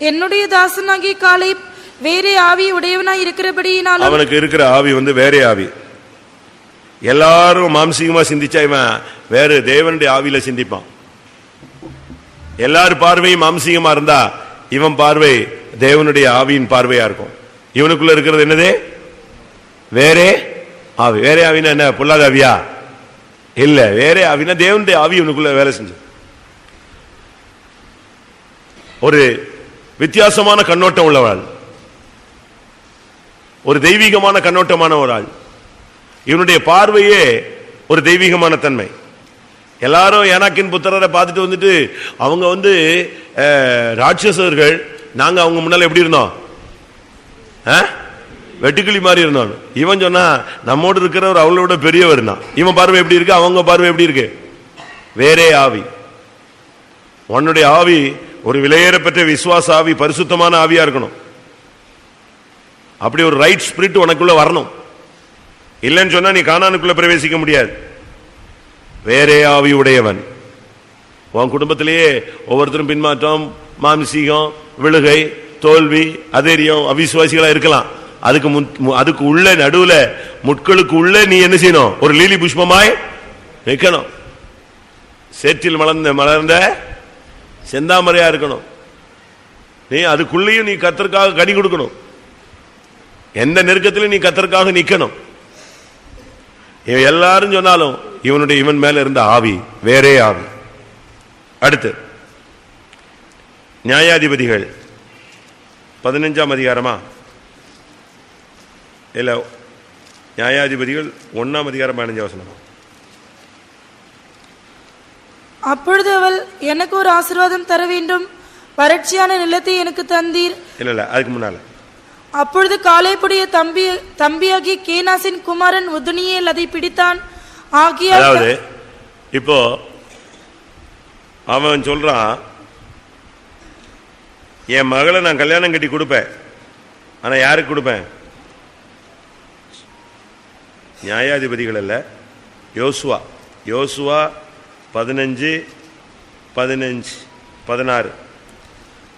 என்னுடைய தாசனாகிய காலேப் வேறே ஆவி உடையவனாய் இருக்கிறபடியினாலும், அவனுக்கு இருக்கிற ஆவி வேறே ஆவி. எல்லாரும் மாம்சீகமா சிந்திச்சா இவன் வேறு தேவனுடைய ஆவியில சிந்திப்பான். எல்லாரும் பார்வையும் மாம்சீகமா இருந்தா இவன் பார்வை தேவனுடைய ஆவியின் பார்வையா இருக்கும். இவனுக்குள்ள இருக்கிறது என்னது? வேறே ஆவி. வேறே ஆவினா என்ன? பொல்லாத ஆவியா? இல்ல, வேறே ஆவினா தேவனுடைய ஆவி இவனுக்குள்ள வேலை செஞ்சு. ஒரு வித்தியாசமான கண்ணோட்டம் உள்ளவள், ஒரு தெய்வீகமான கண்ணோட்டமான ஒரு ஆள். இவனுடைய பார்வையே ஒரு தெய்வீகமான தன்மை. எல்லாரும் ஏனாக்கின் புத்திரரை பார்த்துட்டு வந்துட்டு அவங்க ராட்சசர்கள், நாங்க அவங்க முன்னால எப்படி இருந்தோம்? வெட்டுக்கிளி மாதிரி இருந்தோம். இவன் சொன்னா நம்மோடு இருக்கிறவர் அவளோட பெரியவர். இவன் பார்வை எப்படி இருக்கு? அவங்க பார்வை எப்படி இருக்கு? வேறே ஆவி. உன்னுடைய ஆவி ஒரு விலையேறப்பெற்ற விசுவாச ஆவி, பரிசுத்தமான ஆவியா இருக்கணும். அப்படி ஒரு ரைட் ஸ்பிரிட் உனக்குள்ள வரணும். இல்லைன்னு சொன்னா நீ கானானுக்குள்ள பிரவேசிக்க முடியாது. வேறே ஆவி உடையவன். உன் குடும்பத்திலேயே ஒவ்வொருத்தரும் பின்மாற்றம், மாம்சீகம், விழுகை, தோல்வி, அதேரியம், அவிசுவாசிகளா இருக்கலாம். அதுக்கு உள்ள நடுவுல முட்களுக்கு உள்ள நீ என்ன செய்யணும்? ஒரு லீலி புஷ்பமாய் வைக்கணும். சேற்றில் மலர்ந்த செந்தாமரையா இருக்கணும். நீ அதுக்குள்ளேயும் நீ கர்த்தருக்காக கனி கொடுக்கணும். எந்த நெருக்கத்திலும் நீ கர்த்தருக்காக நிக்கணும். எல்லாரும் சொன்னாலும் இவன் மேல இருந்த ஆவி வேறே ஆவி. அடுத்து நியாயாதிபதிகள் 15ஆம் அதிகாரமா? இல்ல, நியாயாதிபதிகள் 1ஆம் அதிகாரம் 15ஆம் வசனம். அப்பொழுது அவள், எனக்கு ஒரு ஆசீர்வாதம் தர வேண்டும், வறட்சியான நிலத்தை எனக்கு தந்தீர். இல்ல, அதுக்கு முன்னால. அப்பொழுது காலேபுடைய தம்பியாகிய கேனாசின் குமாரன் உதுனியேல் அதை பிடித்தான். அதாவது இப்போ அவன் சொல்றான், என் மகளை நான் கல்யாணம் கட்டி கொடுப்பேன். ஆனா யாருக்கு கொடுப்பேன்? நியாயாதிபதிகள் அல்ல, யோசுவா. யோசுவா 15:16.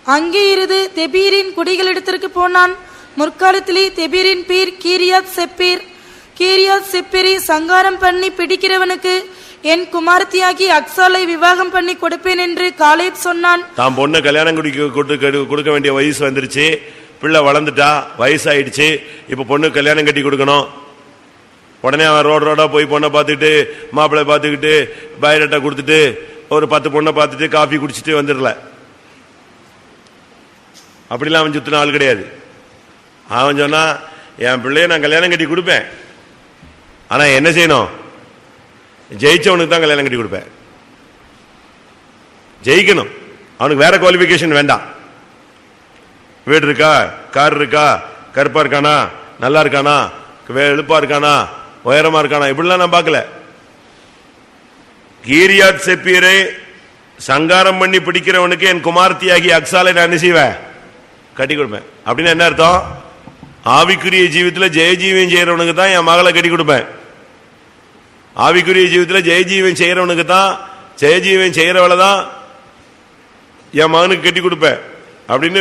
அங்கே இருந்து தெபீரின் குடிகளிடத்திற்கு போனான். முற்காலத்திலே தெபீரின் பேர் கீரியாத் செப்பேர். கீரியாத் செப்பேரை சங்காரம் பண்ணி பிடிக்கிறவனுக்கு என் குமாரத்தியாகி அக்சாலை விவாகம் பண்ணி கொடுப்பேன் என்று காலேப் சொன்னான். தான் பொண்ணு கல்யாணம் கொடுக்க வேண்டிய வயசு வந்துருச்சு, பிள்ளை வளர்ந்துட்டா, வயசாயிடுச்சு, இப்ப பொண்ணு கல்யாணம் கட்டி கொடுக்கணும். உடனே அவன் ரோடா போய் பொண்ணை பார்த்துக்கிட்டு, மாப்பிள்ளை பார்த்துக்கிட்டு, பயோடேட்டா கொடுத்துட்டு, ஒரு 10 பொண்ணை பார்த்துட்டு காஃபி குடிச்சிட்டு வந்துடல. அப்படிலாம் அவன் சுத்தின ஆள் கிடையாது. அவன் சொன்னா, என் பிள்ளைய நான் கல்யாணம் கட்டி கொடுப்பேன், ஆனா என்ன செய்யணும்? ஜெயிச்சவனுக்கு தான் கல்யாணம் கட்டி கொடுப்பேன். ஜெயிக்கணும். அவனுக்கு வேற குவாலிபிகேஷன் வேண்டாம். வீடு இருக்கா, கார் இருக்கா, கருப்பா இருக்கானா, நல்லா இருக்கானா, எழுப்பா இருக்கானா, உயரமா இருக்கானா, இப்படிலாம் நான் பார்க்கல. கீரியாத் செப்பீரை சங்காரம் பண்ணி பிடிக்கிறவனுக்கு என் குமார்த்தியாகி அக்சாலை நான் என்ன செய்வேன், கட்டி கொடுப்பேன். அப்படின்னு என்ன அர்த்தம்? ஆவிக்குரிய ஜீவித்தில் ஜெயஜீவியம் செய்யறவனுக்கு தான் என் மகளை கட்டி கொடுப்பேன். ஆவிக்குரிய ஜீவித்தில் ஜெயஜீவியம் செய்யறவனுக்கு தான், ஜெயஜீவியம் செய்யறவளை தான் என் மகனுக்கு கட்டி கொடுப்பேன். அப்படின்னு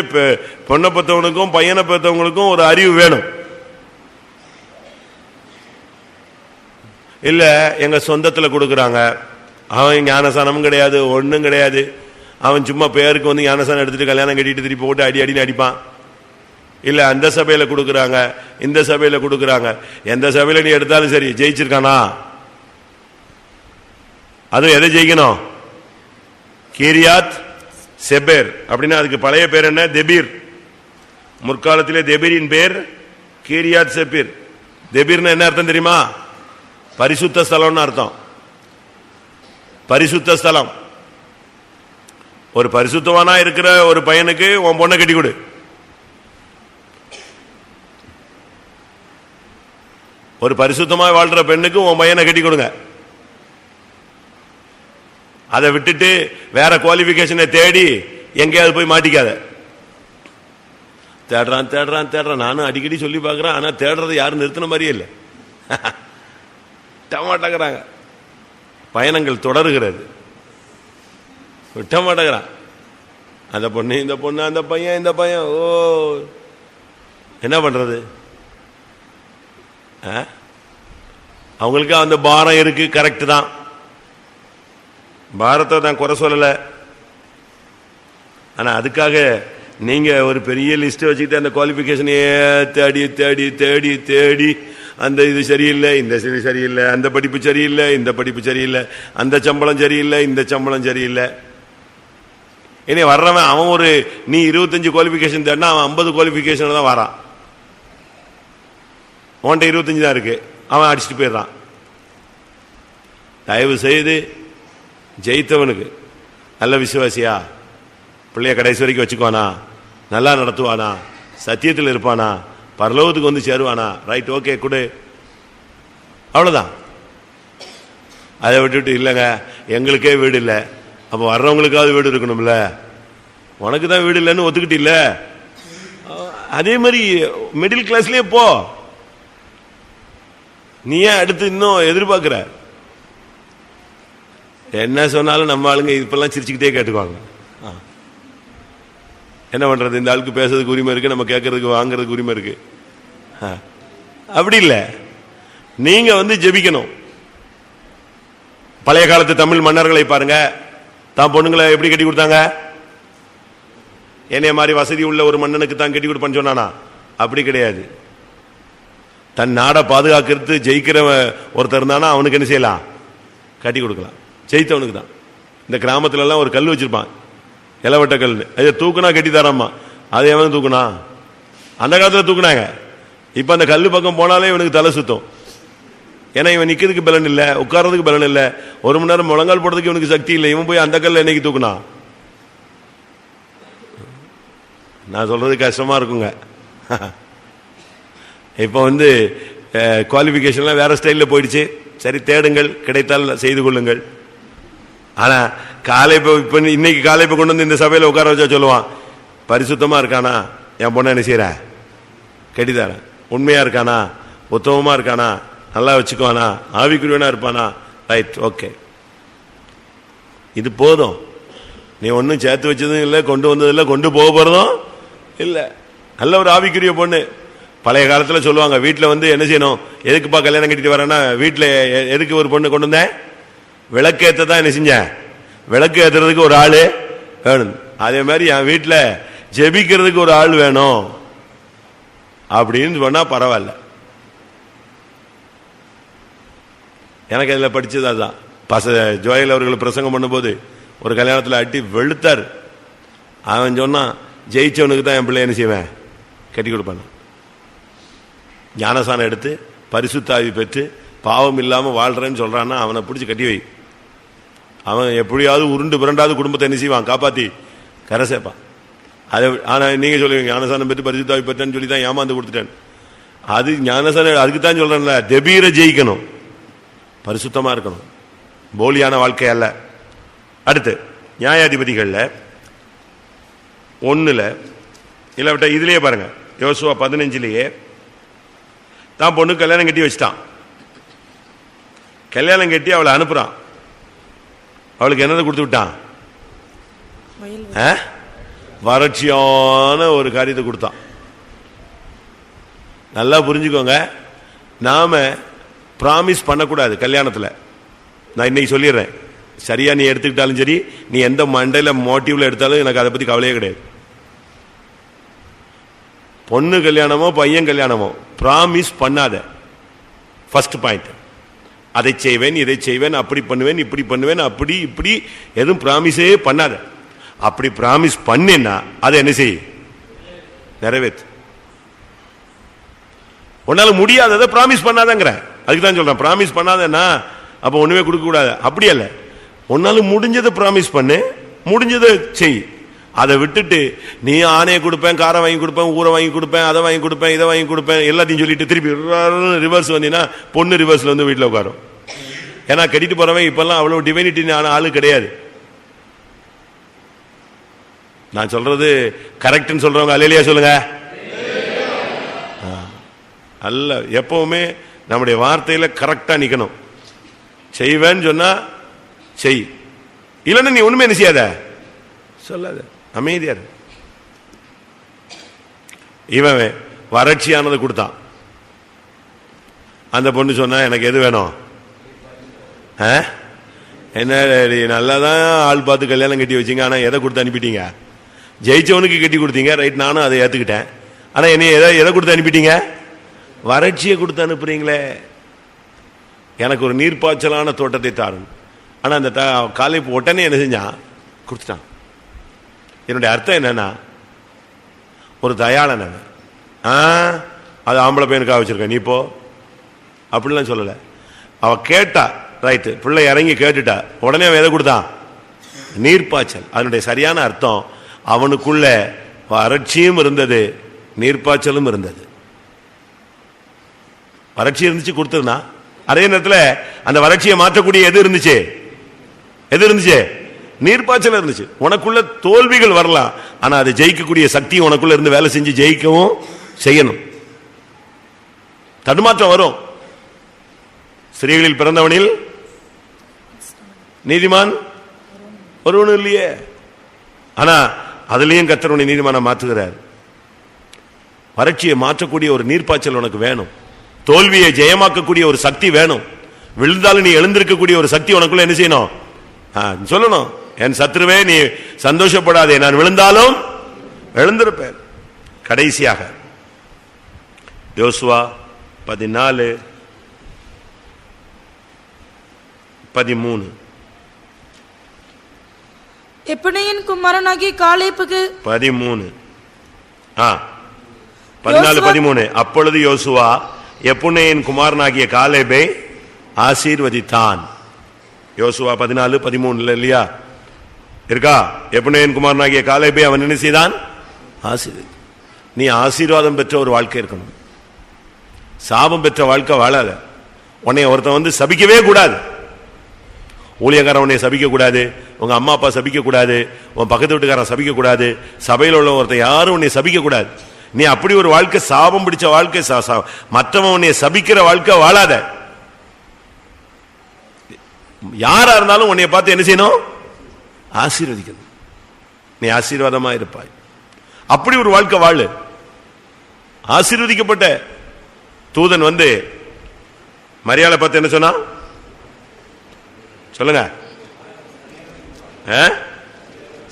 பொண்ணை பெற்றவனுக்கும் பையனை பெற்றவங்களுக்கும் ஒரு அறிவு வேணும். இல்ல எங்க சொந்தத்தில் கொடுக்குறாங்க, அவன் ஞானசானமும் கிடையாது, ஒன்றும் கிடையாது, அவன் சும்மா பேருக்கு வந்து ஞானசானம் எடுத்துட்டு கல்யாணம் கட்டிட்டு திருப்பி போட்டு அடி அடின்னு அடிப்பான். இல்ல அந்த சபையில கொடுக்குறாங்க, இந்த சபையில கொடுக்குறாங்க, எந்த சபையில நீ எடுத்தாலும் சரி ஜெயிச்சிருக்கானா? அதுவும் எதை ஜெயிக்கணும்? கீரியாத் செபேர். அப்படின்னா அதுக்கு பழைய பேர் என்ன? தெபீர். முற்காலத்திலே தெபீரின் பேர் கீரியாத் செப்பீர். தெபீர்னு என்ன அர்த்தம் தெரியுமா? பரிசுத்த ஸ்தலம்னு அர்த்தம். பரிசுத்த ஸ்தலம். ஒரு பரிசுத்தவானா இருக்கிற ஒரு பையனுக்கு உன் பொண்ணை கட்டி கொடு. ஒரு பரிசுத்தமாய் வாழ்ற பெண்ணுக்கு உன் பையனை கட்டி கொடுங்க. அதை விட்டுட்டு வேற குவாலிபிகேஷனை தேடி எங்கேயாவது போய் மாட்டிக்காத. தேடுறான் தேடுறான் தேடுறான், நானும் அடிக்கடி சொல்லி பார்க்கிறேன். ஆனா தேடுறது யாரும் நிறுத்தின மாதிரியே இல்லை, விட்ட மாட்டேங்கிறாங்க. பயணங்கள் தொடருகிறது, விட்ட மாட்டேங்கிறான். அந்த பொண்ணு இந்த பொண்ணு, அந்த பையன் இந்த பையன். ஓ என்ன பண்றது? அவங்களுக்கு அந்த பாரம் இருக்கு, கரெக்ட் தான். பாரத்தை நான் குறை சொல்லல. ஆனா அதுக்காக நீங்க ஒரு பெரிய லிஸ்ட் வச்சுக்கிட்டு அந்த குவாலிபிகேஷனையே தேடி தேடி தேடி தேடி அந்த இது சரியில்லை, இந்த சரியில்லை, அந்த படிப்பு சரியில்லை, இந்த படிப்பு சரியில்லை, அந்த சம்பளம் சரியில்லை, இந்த சம்பளம் சரியில்லை. இனி வர்றவன் அவன் ஒரு நீ 25 குவாலிபிகேஷன் தேடினா அவன் 50 குவாலிபிகேஷன் தான் வரான். உன்கிட்ட 25 தான் இருக்கு, அவன் அடிச்சுட்டு போயிடுறான். தயவு செய்து ஜெயித்தவனுக்கு, நல்ல விசுவாசியா, பிள்ளைய கடைசி வரைக்கும் வச்சுக்குவானா, நல்லா நடத்துவானா, சத்தியத்தில் இருப்பானா, பரலோகத்துக்கு வந்து சேருவானா, ரைட் ஓகே கொடு, அவ்வளவுதான். அதை விட்டுட்டு இல்லைங்க எங்களுக்கே வீடு இல்லை, அப்போ வர்றவங்களுக்காவது வீடு இருக்கணும்ல, உனக்கு தான் வீடு இல்லைன்னு ஒத்துக்கிட்டு இல்ல. அதே மாதிரி மிடில் கிளாஸ்லயே போ. நீ ஏன் அடுத்து இன்னும் எதிர்பார்க்கிற? என்ன சொன்னாலும் நம்ம ஆளுங்க இப்பெல்லாம் சிரிச்சுக்கிட்டே கேட்டுக்குவாங்க. என்ன பண்றது, இந்த ஆளுக்கு பேசுறதுக்கு உரிமை இருக்கு, நம்ம கேட்கறதுக்கு வாங்கறதுக்கு உரிமை இருக்கு. அப்படி இல்லை, நீங்க வந்து ஜெபிக்கணும். பழைய காலத்து தமிழ் மன்னர்களை பாருங்க, தான் பொண்ணுங்களை எப்படி கட்டி கொடுத்தாங்க? என்னைய மாதிரி வசதி உள்ள ஒரு மன்னனுக்கு தான் கட்டி கொடுப்பான்னு சொன்னானா? அப்படி கிடையாது. தன் நாடை பாதுகாக்கிறது ஜெயிக்கிற ஒருத்தர் இருந்தானா அவனுக்கு என்ன செய்யலாம்? கட்டி கொடுக்கலாம். ஜெயித்தவனுக்கு தான். இந்த கிராமத்துல எல்லாம் ஒரு கல் வச்சிருப்பான், இலவட்ட கல், அதை தூக்குனா கட்டி தராமா. அதை எவன் தூக்குனா? அந்த காலத்துல தூக்குனாங்க. இப்ப அந்த கல்லு பக்கம் போனாலே இவனுக்கு தலை சுத்தம். ஏன்னா இவன் நிக்கிறதுக்கு பலன் இல்லை, உட்கார்றதுக்கு பலன் இல்லை, 1 மணி நேரம் முழங்கால் போடுறதுக்கு இவனுக்கு சக்தி இல்லை. இவன் போய் அந்த கல்ல என்னைக்கு தூக்குனா? நான் சொல்றது கஷ்டமா இருக்குங்க. இப்போ வந்து குவாலிஃபிகேஷன்லாம் வேற ஸ்டைல்ல போயிடுச்சு. சரி, தேடுங்கள், கிடைத்தால் செய்து கொள்ளுங்கள். ஆனா காலை இப்ப இன்னைக்கு காலை இப்ப கொண்டு வந்து இந்த சபையில உட்கார வச்சா சொல்லுவான், பரிசுத்தமா இருக்கானா என் பொண்ணை என்ன செய்யற, கட்டித்தாரன். உண்மையா இருக்கானா, உத்தமமா இருக்கானா, நல்லா வச்சுக்குவானா, ஆவிக்குரியவனா இருப்பானா, ரைட் ஓகே, இது போதும். நீ ஒன்னும் சேர்த்து வச்சதும் இல்லை, கொண்டு வந்ததும் இல்லை, கொண்டு போக போறதும் இல்லை. நல்ல ஒரு ஆவிக்குரிய பொண்ணு. பழைய காலத்துல சொல்லுவாங்க, வீட்டில் வந்து என்ன செய்யணும், எதுக்குப்பா கல்யாணம் கட்டிட்டு வரேன்னா, வீட்டில் எதுக்கு ஒரு பொண்ணு கொண்டு வந்தேன், விளக்கு ஏற்ற தான் என்ன செஞ்சேன், விளக்கு ஏற்றுறதுக்கு ஒரு ஆள் வேணும். அதே மாதிரி என் வீட்டில் ஜெபிக்கிறதுக்கு ஒரு ஆள் வேணும் அப்படின்னு சொன்னா பரவாயில்ல. எனக்கு அதில் படிச்சது அதுதான். ஜோயல் அவர்கள் பிரசங்கம் பண்ணும்போது ஒரு கல்யாணத்தில் அட்டி வெளுத்தார். அவன் சொன்னான், ஜெயிச்சவனுக்கு தான் என் பிள்ளை என்ன செய்வேன், கட்டி கொடுப்பான். ஞானசானம் எடுத்து பரிசுத்தாவி பெற்று பாவம் இல்லாமல் வாழ்றேன்னு சொல்றான்னா அவனை பிடிச்சி கட்டி வை. அவன் எப்படியாவது உருண்டு பிறண்டாவது குடும்பத்தை என்ன செய்வான், காப்பாத்தி கரை சேர்ப்பான். அதை ஆனா நீங்க சொல்லுவீங்க, ஞானசானம் பெற்று பரிசுத்தாவி பெற்றேன்னு சொல்லி தான் ஏமாந்து கொடுத்துட்டேன். அது ஞானஸ்நானம் அதுக்கு தான் சொல்றேன்ல, தெபீரை ஜெயிக்கணும், பரிசுத்தமா இருக்கணும், போலியான வாழ்க்கை அல்ல. அடுத்து நியாயாதிபதிகள்ல 1 இல்லாவிட்ட இதுலயே பாருங்க, யோசுவா 15 தான் பொண்ணு கல்யாணம் கட்டி வச்சிட்டான். கல்யாணம் கட்டி அவளை அனுப்புறான். அவளுக்கு என்னதை கொடுத்து விட்டான்? வறட்சியான ஒரு காரியத்தை கொடுத்தான். நல்லா புரிஞ்சுக்கோங்க, நாம பிராமிஸ் பண்ணக்கூடாது கல்யாணத்தில். நான் இன்னைக்கு சொல்லிடுறேன், சரியா நீ எடுத்துக்கிட்டாலும் சரி, நீ எந்த மண்டையில மோட்டிவ்ல எடுத்தாலும் எனக்கு அதை பத்தி கவலையே கிடையாது. பொண்ணு கல்யாணமோ பையன் கல்யாணமோ பிராமிஸ் பண்ணாத. ஃபர்ஸ்ட் பாயிண்ட், அதை செய்வேன் இதை செய்வேன், அப்படி பண்ணுவேன் இப்படி பண்ணுவேன், அப்படி இப்படி எதுவும் பிராமிஸே பண்ணாத. அப்படி பிராமிஸ் பண்ணேன்னா அதை என்ன செய்? நிறைவேற்று. உன்னால முடியாததை பிராமிஸ் பண்ணாதங்கிற. அதுக்கு தான் சொல்றேன், பிராமிஸ் பண்ணாதன்னா அப்ப ஒண்ணுமே கொடுக்க கூடாது. அப்படி அல்ல, உன்னால முடிஞ்சதை பிராமிஸ் பண்ணு, முடிஞ்சதை செய். அதை விட்டுட்டு நீ ஆணையை கொடுப்பேன், காரை வாங்கி கொடுப்பேன், ஊரை வாங்கி கொடுப்பேன், அதை வாங்கி கொடுப்பேன், இதை வாங்கி கொடுப்பேன் எல்லாத்தையும் சொல்லிட்டு திருப்பி ரிவர்ஸ் வந்தீங்கன்னா பொண்ணு ரிவர்ஸ்ல வந்து வீட்டில் உட்காரும். ஏன்னா கட்டிட்டு போறவன் இப்பெல்லாம் அவ்வளவு டிவைனிட்டி ஆளு கிடையாது. நான் சொல்றது கரெக்ட்னு சொல்றவங்க அல்லையா சொல்லுங்க. அல்ல, எப்பவுமே நம்முடைய வார்த்தையில கரெக்டா நிக்கணும். செய்வேன்னு சொன்னா செய், இல்லைன்னா நீ ஒண்ணுமே என்ன செய்யாத, சொல்லாத, அமைதியாரு. இவன் வறட்சியானது கொடுத்தான். அந்த பொண்ணு சொன்னா எனக்கு எது வேணும்? என்ன நல்லாதான் ஆள் பார்த்து கல்யாணம் கட்டி வச்சிங்க, ஆனா எதை கொடுத்து அனுப்பிட்டீங்க? ஜெயிச்சவனுக்கு கட்டி கொடுத்தீங்க, ரைட், நானும் அதை ஏத்துக்கிட்டேன். ஆனா என்ன எதை கொடுத்து அனுப்பிட்டீங்க? வறட்சியை கொடுத்து அனுப்புறீங்களே. எனக்கு ஒரு நீர்ப்பாய்ச்சலான தோட்டத்தை தாரும். ஆனா அந்த காலை உடனே என்ன செஞ்சான்? கொடுத்துட்டான். என்னுடைய அர்த்தம் என்னன்னா, ஒரு தயாளன் அது ஆம்பளை பையனுக்காக வச்சிருக்க, நீ போ அப்படிலாம் சொல்லல. அவ கேட்டா, ரைட்டு, பிள்ளை இறங்கி கேட்டுட்டா, உடனே அவன் எதை கொடுத்தான்? நீர்ப்பாய்ச்சல். அதனுடைய சரியான அர்த்தம், அவனுக்குள்ள வறட்சியும் இருந்தது, நீர்ப்பாய்ச்சலும் இருந்தது. வறட்சி இருந்துச்சு, கொடுத்துருந்தா. அதே நேரத்தில் அந்த வறட்சியை மாற்றக்கூடிய எது இருந்துச்சு? எது இருந்துச்சு? நீர்ப்பாய்ச்சல் இருந்துச்சு. உனக்குள்ள தோல்விகள் வரலாம், ஆனா அதை ஜெயிக்கக்கூடிய சக்தி உனக்குள்ள இருந்து வேலை செஞ்சு ஜெயிக்கவும் செய்யணும். தடுமாற்றம் வரும். ஸ்திரீகளில் பிறந்தவனில் நீதிமான் ஒருவனும் இல்லையே. ஆனா அதுலயும் கர்த்தர் நீதிமான மாற்றுகிறார். வறட்சியை மாற்றக்கூடிய ஒரு நீர்ப்பாய்ச்சல் உனக்கு வேணும். தோல்வியை ஜெயமாக்கக்கூடிய ஒரு சக்தி வேணும். விழுந்தாலும் நீ எழுந்திருக்கக்கூடிய ஒரு சக்தி உனக்குள்ள என்ன செய்யணும்? சொல்லணும், என் சத்ருவே நீ சந்தோஷப்படாதே, நான் விழுந்தாலும் எழுந்திருப்பேன். கடைசியாக யோசுவா 14:13 எப்புனேயின் குமாரனாகிய காலேப்புக்கு 14:13 அப்பொழுது யோசுவா எப்புனேயின் குமாரனாகிய காலேபை ஆசீர்வதித்தான். யோசுவா 14:13 இல்லையா இருக்கா? எப்புனேயின் குமாரனாகிய காலேபை அவன் என்ன செய்தான்? ஆசீர்வதி. நீ ஆசீர்வாதம் பெற்ற ஒரு வாழ்க்கை இருக்கணும். சாபம் பெற்ற வாழ்க்கை வாழாத. உன்னை ஒருத்தன் வந்து சபிக்கவே கூடாது. ஊழியக்காரன் உன்னை சபிக்க கூடாது, உங்க அம்மா அப்பா சபிக்க கூடாது, உன் பக்கத்து வீட்டுக்காரன் சபிக்க கூடாது, சபையில் உள்ள ஒருத்தன் யாரும் உன்னை சபிக்க கூடாது. நீ அப்படி ஒரு வாழ்க்கை, சாபம் பிடிச்ச வாழ்க்கை, மற்றவன் உன்னை சபிக்கிற வாழ்க்கை வாழாத. யாரா இருந்தாலும் உன்னை பார்த்து என்ன செய்யணும்? ஆசீர்வதிக்கணும். நீ ஆசீர்வாதமா இருப்பாய். அப்படி ஒரு வாழ்க்கை வாழு. ஆசீர்வதிக்கப்பட்ட தூதன் வந்து மரியாதை பார்த்து என்ன சொன்னா? சொல்லுங்க.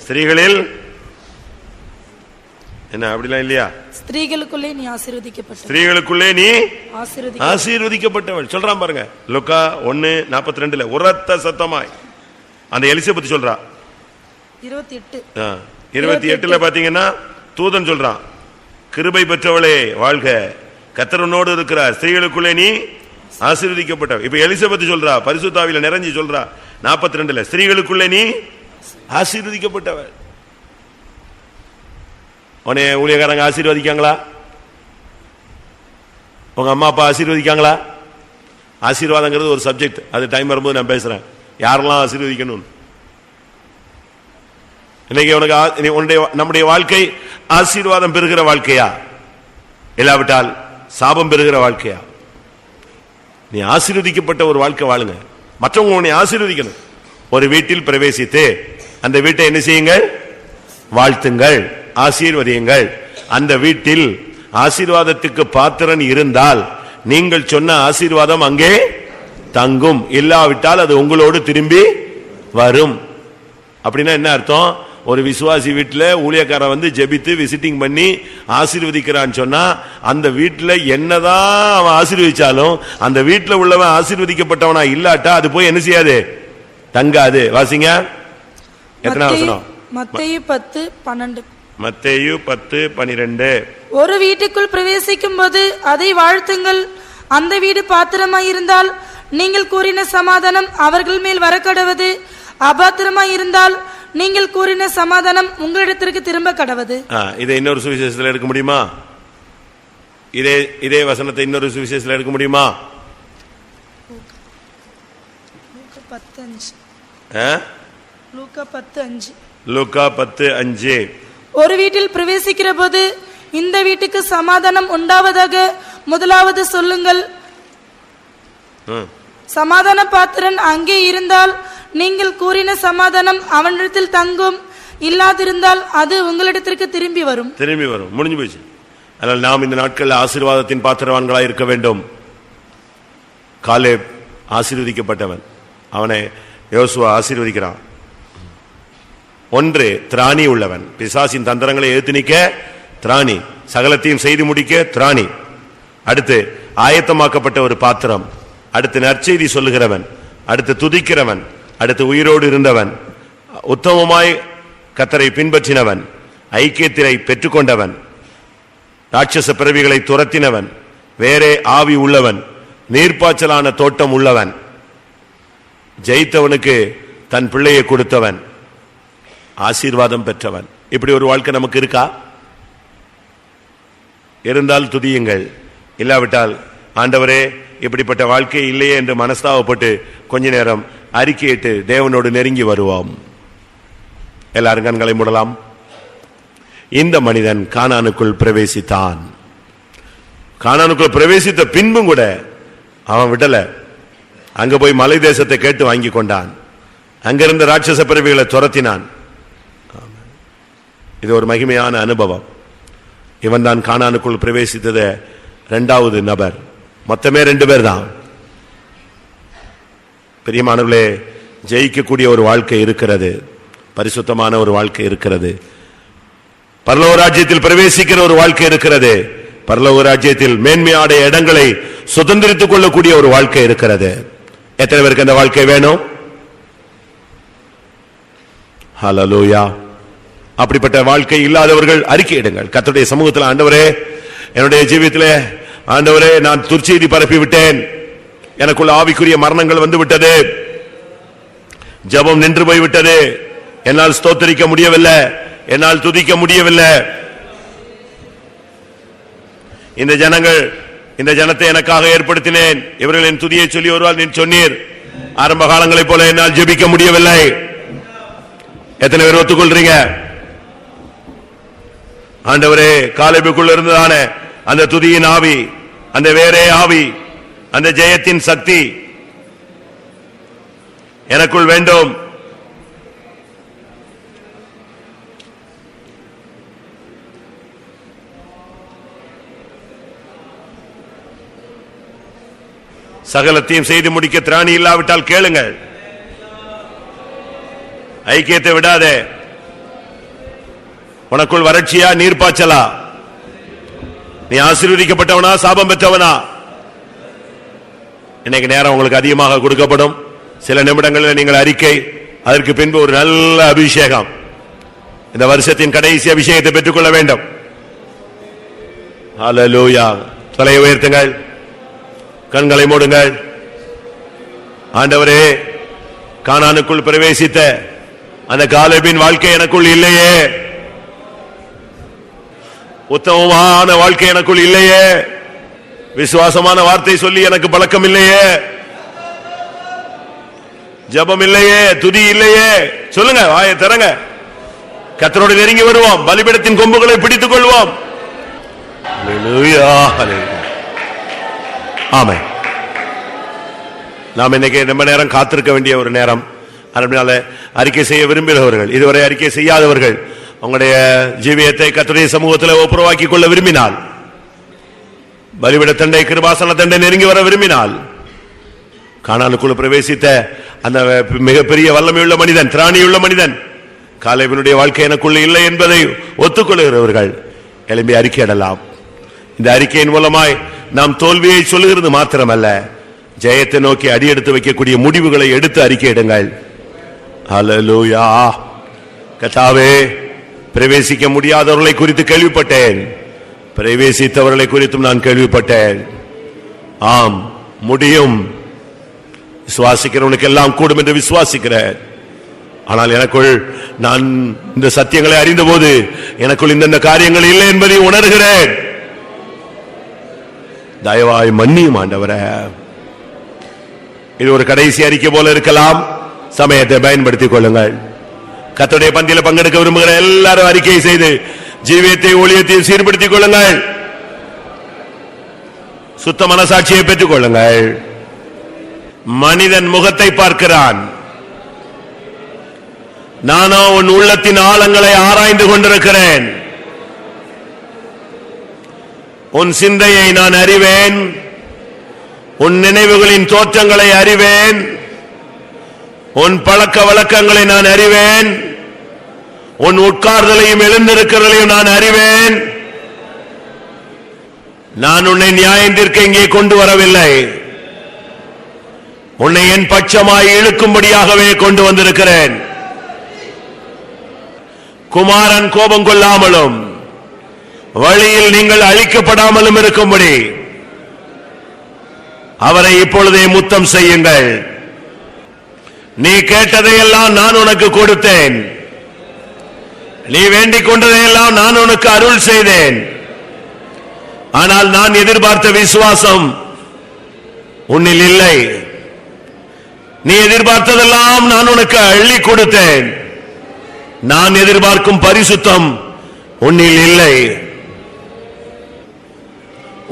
ஸ்திரீகளில் என்ன அப்படிலாம் இல்லையா? ஸ்திரீகளுக்குள்ளே நீ ஆசீர்வதிக்கப்பட்ட, ஸ்திரீகளுக்குள்ளே நீ ஆசீர்வதிக்கப்பட்டவள் சொல்றான் பாருங்க. லூக்கா 1:42 உரத்த சத்தமாய் அந்த எலிசபெத் சொல்றா. 28 பாத்தீங்கன்னா தூதன் சொல்றான், கிருபை பெற்றவளே வாழ்க, கர்த்தர் உன்னோடு இருக்கிறார், ஸ்திரீகளுக்குள்ளே நீ ஆசீர்வதிக்கப்பட்டவள். இப்ப எலிசபெத் சொல்றா, பரிசுத்தாவில நிறைஞ்சி சொல்றா 42 ஸ்திரீகளுக்குள்ளே நீ ஆசீர்வதிக்கப்பட்டவள். உன்னை ஊழியக்காரங்க ஆசீர்வதிக்காங்களா? உங்க அம்மா அப்பா ஆசீர்வதிக்காங்களா? ஆசீர்வாதங்கிறது ஒரு சப்ஜெக்ட், அது டைம் வரும்போது நான் பேசுறேன் யாரெல்லாம் ஆசீர்வதிக்கணும். இன்னைக்கு உனக்கு நம்முடைய வாழ்க்கை ஆசீர்வாதம் பெறுகிற வாழ்க்கையா இல்லாவிட்டால் சாபம் பெறுகிற வாழ்க்கையா? நீ ஆசீர்வதிக்கப்பட்ட ஒரு வாழ்க்கை வாழுங்க, மற்றவங்க உன்னை ஆசீர்வதிக்கணும். ஒரு வீட்டில் பிரவேசித்து அந்த வீட்டை என்ன செய்யுங்கள்? வாழ்த்துங்கள், ஆசீர்வதியுங்கள். அந்த வீட்டில் ஆசீர்வாதத்துக்கு பாத்திரன் இருந்தால் நீங்கள் சொன்ன ஆசீர்வாதம் அங்கே தங்கும், இல்லாவிட்டால் அது உங்களோடு திரும்பி வரும். அப்படின்னா என்ன அர்த்தம்? ஒரு விசுவாசி வீட்டில் ஊழியக்காரன் வந்து ஜெபித்து விசிட்டிங் பண்ணி ஆசீர்வதிக்கிறான்னு சொன்னா அந்த வீட்டில் என்னதான் அவன் ஆசீர்வதிச்சாலும் அந்த வீட்டில் உள்ளவன் ஆசீர்வதிக்கப்பட்டவனா இல்லாட்டா அது போய் என்ன செய்யாது? தங்காது. வாசிங்க, எத்தனை வசனம்? மத்தேயு 10:12. மத்தேயு 10:12. ஒரு வீட்டுக்குள் பிரவேசிக்கும் போது அதை வாழ்த்துங்கள். அந்த வீடு பாத்திரமாயிருந்தால் நீங்கள் கூறின சமாதானம் அவர்கள் மேல் வரக்கடவது. அபாத்திரமாயிருந்தால் நீங்கள் கூறின சமாதானம் உங்களிடத்திற்கு திரும்ப கடவது. இதை இன்னொரு சுவிசேஷத்தில் எடுக்க முடியுமா? இதே வசனத்தை இன்னொரு சுவிசேஷத்தில் எடுக்க முடியுமா? லூக்கா 10:5. ஒரு வீட்டில் பிரவேசிக்கிற போது இந்த வீட்டுக்கு சமாதானம் உண்டாவதாக முதலாவது சொல்லுங்கள். சமாதான பாத்திரன் அங்கே இருந்தால் நீங்கள் கூறின சமாதானம் அவனிடத்தில் தங்கும், இல்லாதிருந்தால் அது உங்களிடத்திற்கு திரும்பி வரும். முடிஞ்சு போச்சு. அதனால் நாம் இந்த நாட்களில் ஆசீர்வாதத்தின் பாத்திரவான்களாய் இருக்க வேண்டும். காலேப் ஆசீர்வதிக்கப்பட்டவன், அவனை யோசுவா ஆசீர்வதிக்கிறான். ஒன்று, திராணி உள்ளவன், பிசாசின் தந்திரங்களை எதிர்த்து நிற்க திராணி, சகலத்தையும் செய்து முடிக்க திராணி. அடுத்து ஆயத்தமாக்கப்பட்ட ஒரு பாத்திரம். அடுத்து நற்செய்தி சொல்லுகிறவன். அடுத்து துதிக்கிறவன். அடுத்து உயிரோடு இருந்தவன். உத்தமமாய் கர்த்தரை பின்பற்றினவன். ஐக்கியத்தினை பெற்றுக்கொண்டவன். ராட்சச பிறவிகளை துரத்தினவன். வேறே ஆவி உள்ளவன். நீர்ப்பாய்ச்சலான தோட்டம் உள்ளவன். ஜெயித்தவனுக்கு தன் பிள்ளையை கொடுத்தவன். ஆசீர்வாதம் பெற்றவன். இப்படி ஒரு வாழ்க்கை நமக்கு இருக்கா? இருந்தால் துதியுங்கள், இல்லாவிட்டால் ஆண்டவரே இப்படிப்பட்ட வாழ்க்கை இல்லையே என்று மனஸ்தாபப்பட்டு கொஞ்ச நேரம் அறிக்கையிட்டு தேவனோடு நெருங்கி வருவோம். எல்லாரும் கண்களை மூடலாம். இந்த மனிதன் கானானுக்குள் பிரவேசித்தான். கானானுக்குள் பிரவேசித்த பின்பும் கூட அவன் விடல. அங்க போய் மலை தேசத்தை கேட்டு வாங்கி கொண்டான். அங்கிருந்த ராட்சச பிறவிகளை துரத்தினான். இது ஒரு மகிமையான அனுபவம். இவன் தான் கானானுக்குள் பிரவேசித்தது இரண்டாவது நபர். மொத்தமே 2 பேர் தான். பிரியமானவர்களே, ஜெயிக்கக்கூடிய ஒரு வாழ்க்கை இருக்கிறது, பரிசுத்தமான ஒரு வாழ்க்கை இருக்கிறது, பரலோக ராஜ்யத்தில் பிரவேசிக்கிற ஒரு வாழ்க்கை இருக்கிறது, பரலோக ராஜ்யத்தில் மேன்மையான இடங்களை சுதந்திரித்துக் கொள்ளக்கூடிய ஒரு வாழ்க்கை இருக்கிறது. எத்தனை பேருக்கு அந்த வாழ்க்கை வேணும்? ஹல்லேலூயா. அப்படிப்பட்ட வாழ்க்கை இல்லாதவர்கள் அறிக்கையிடுங்கள். கர்த்தருடைய சமூகத்தில், ஆண்டவரே என்னுடைய ஜீவியத்திலே ஆண்டவரே நான் துர்ச்செய்தி பரப்பி விட்டேன், எனக்குள்ள ஆவிக்குரிய மரணங்கள் வந்து விட்டது, ஜெபம் நின்று போய்விட்டது, என்னால் ஸ்தோத்திரிக்க முடியவில்லை, என்னால் துதிக்க முடியவில்லை. இந்த ஜனத்தை எனக்காக ஏற்படுத்தினேன், இவர்கள் என் துதியை சொல்லி வருவார் நீ சொன்னீர். ஆரம்ப காலங்களைப் போல என்னால் ஜெபிக்க முடியவில்லை. எத்தனை பேர் ஒத்துக்கொள்றீங்க? ஆண்டவரே, காலேபுக்குள்ள இருந்ததான அந்த துதியின் ஆவி, அந்த வேறே ஆவி, அந்த ஜெயத்தின் சக்தி எனக்குள் வேண்டும். சகலத்தையும் செய்து முடிக்க திராணி இல்லாவிட்டால் கேளுங்கள். ஐக்கியத்தை விடாதே. உனக்குள் வறட்சியா, நீர்ப்பாய்ச்சலா? நீ ஆசீர்வதிக்கப்பட்டவனா, சாபம் பெற்றவனா? இன்னைக்கு நேரம் உங்களுக்கு அதிகமாக கொடுக்கப்படும். சில நிமிடங்களில் நீங்கள் அறிக்கை, அதற்கு பின்பு ஒரு நல்ல அபிஷேகம். இந்த வருஷத்தின் கடைசி அபிஷேகத்தை பெற்றுக்கொள்ள வேண்டும். ஹல்லேலூயா. தலையை உயர்த்துங்கள், கண்களை மூடுங்கள். ஆண்டவரே, கானானுக்குள் பிரவேசித்த அந்த காலேபின் வாழ்க்கை எனக்குள் இல்லையே, உத்தமமான வாழ்க்கை எனக்குள் இல்லையே, விசுவாசமான வார்த்தை சொல்லி எனக்கு பழக்கம் இல்லையே, ஜெபம் இல்லையே, துதி இல்லையே. சொல்லுங்க, வாயை திறங்க. கர்த்தரோடு நெருங்கி வருவோம், பலிபீடத்தின் கொம்புகளை பிடித்துக் கொள்வோம். ஹல்லேலூயா, ஹல்லேலூயா. ஆமென். நாம் இன்னைக்கு ரொம்ப நேரம் காத்திருக்க வேண்டிய ஒரு நேரம். அதனால அறிக்கை செய்ய விரும்புகிறவர்கள், இதுவரை அறிக்கை செய்யாதவர்கள், உங்களுடைய ஜீவியத்தை கர்த்தருடைய சமூகத்தில் ஒப்புரவாக்கிக் கொள்ள விரும்பினால், பலிபீட தண்டை கிருபாசன தண்டை நெருங்கி வர விரும்பினால், கானானுக்குள் பிரவேசித்த அந்த மிகப்பெரிய வல்லமையுள்ள மனிதன், திராணியுள்ள மனிதன் காலேபினுடைய வாழ்க்கை எனக்குள்ள இல்லை என்பதை ஒத்துக்கொள்கிறவர்கள் எழும்பி அறிக்கையிடலாம். இந்த அறிக்கையின் மூலமாய் நாம் தோல்வியை சொல்லுகிறது மாத்திரமல்ல, ஜெயத்தை நோக்கி அடியெடுத்து வைக்கக்கூடிய முடிவுகளை எடுத்து அறிக்கையிடுங்கள். ஹல்லேலூயா. கர்த்தாவே, பிரவேசிக்க முடியாதவர்களை குறித்து கேள்விப்பட்டேன், பிரவேசித்தவர்களை குறித்தும் நான் கேள்விப்பட்டேன். ஆம், முடியும். விசுவாசிக்கிறவனுக்கு எல்லாம் கூடும் என்று விசுவாசிக்கிறேன். ஆனால் எனக்குள் நான் இந்த சத்தியங்களை அறிந்த போது எனக்குள் இந்த காரியங்கள் இல்லை என்பதை உணர்கிறேன். தயவாய் மன்னியும் ஆண்டவரே. இது ஒரு கடைசி அறிக்கை போல இருக்கலாம், சமயத்தை பயன்படுத்திக் கொள்ளுங்கள். கர்த்தருடைய பந்தியில பங்கெடுக்க விரும்புகிற எல்லாரும் அறிக்கை செய்து ஜீவியத்தை ஊழியத்தை சீர்படுத்திக் கொள்ளுங்கள். சுத்த மனசாட்சியை பெற்றுக் கொள்ளுங்கள். மனிதன் முகத்தை பார்க்கிறான், நானோ உன் உள்ளத்தின் ஆழங்களை ஆராய்ந்து கொண்டிருக்கிறேன். உன் சிந்தையை நான் அறிவேன், உன் நினைவுகளின் தோற்றங்களை அறிவேன், உன் பழக்க வழக்கங்களை நான் அறிவேன், உன் உட்கார்தலையும் எழுந்திருக்கிறதையும் நான் அறிவேன். நான் உன்னை நியாயத்திற்கு இங்கே கொண்டு வரவில்லை, உன்னை என் பட்சமாய் இழுக்கும்படியாகவே கொண்டு வந்திருக்கிறேன். குமாரன் கோபம் கொள்ளாமலும் வழியில் நீங்கள் அழிக்கப்படாமலும் இருக்கும்படி அவரை இப்பொழுதே முத்தம் செய்யுங்கள். நீ கேட்டதையெல்லாம் நான் உனக்கு கொடுத்தேன், நீ வேண்டிக் கொண்டதையெல்லாம் நான் உனக்கு அருள் செய்தேன். ஆனால் நான் எதிர்பார்த்த விசுவாசம் உன்னில் இல்லை. நீ எதிர்பார்த்ததெல்லாம் நான் உனக்கு அள்ளி கொடுத்தேன், நான் எதிர்பார்க்கும் பரிசுத்தம் உன்னில் இல்லை.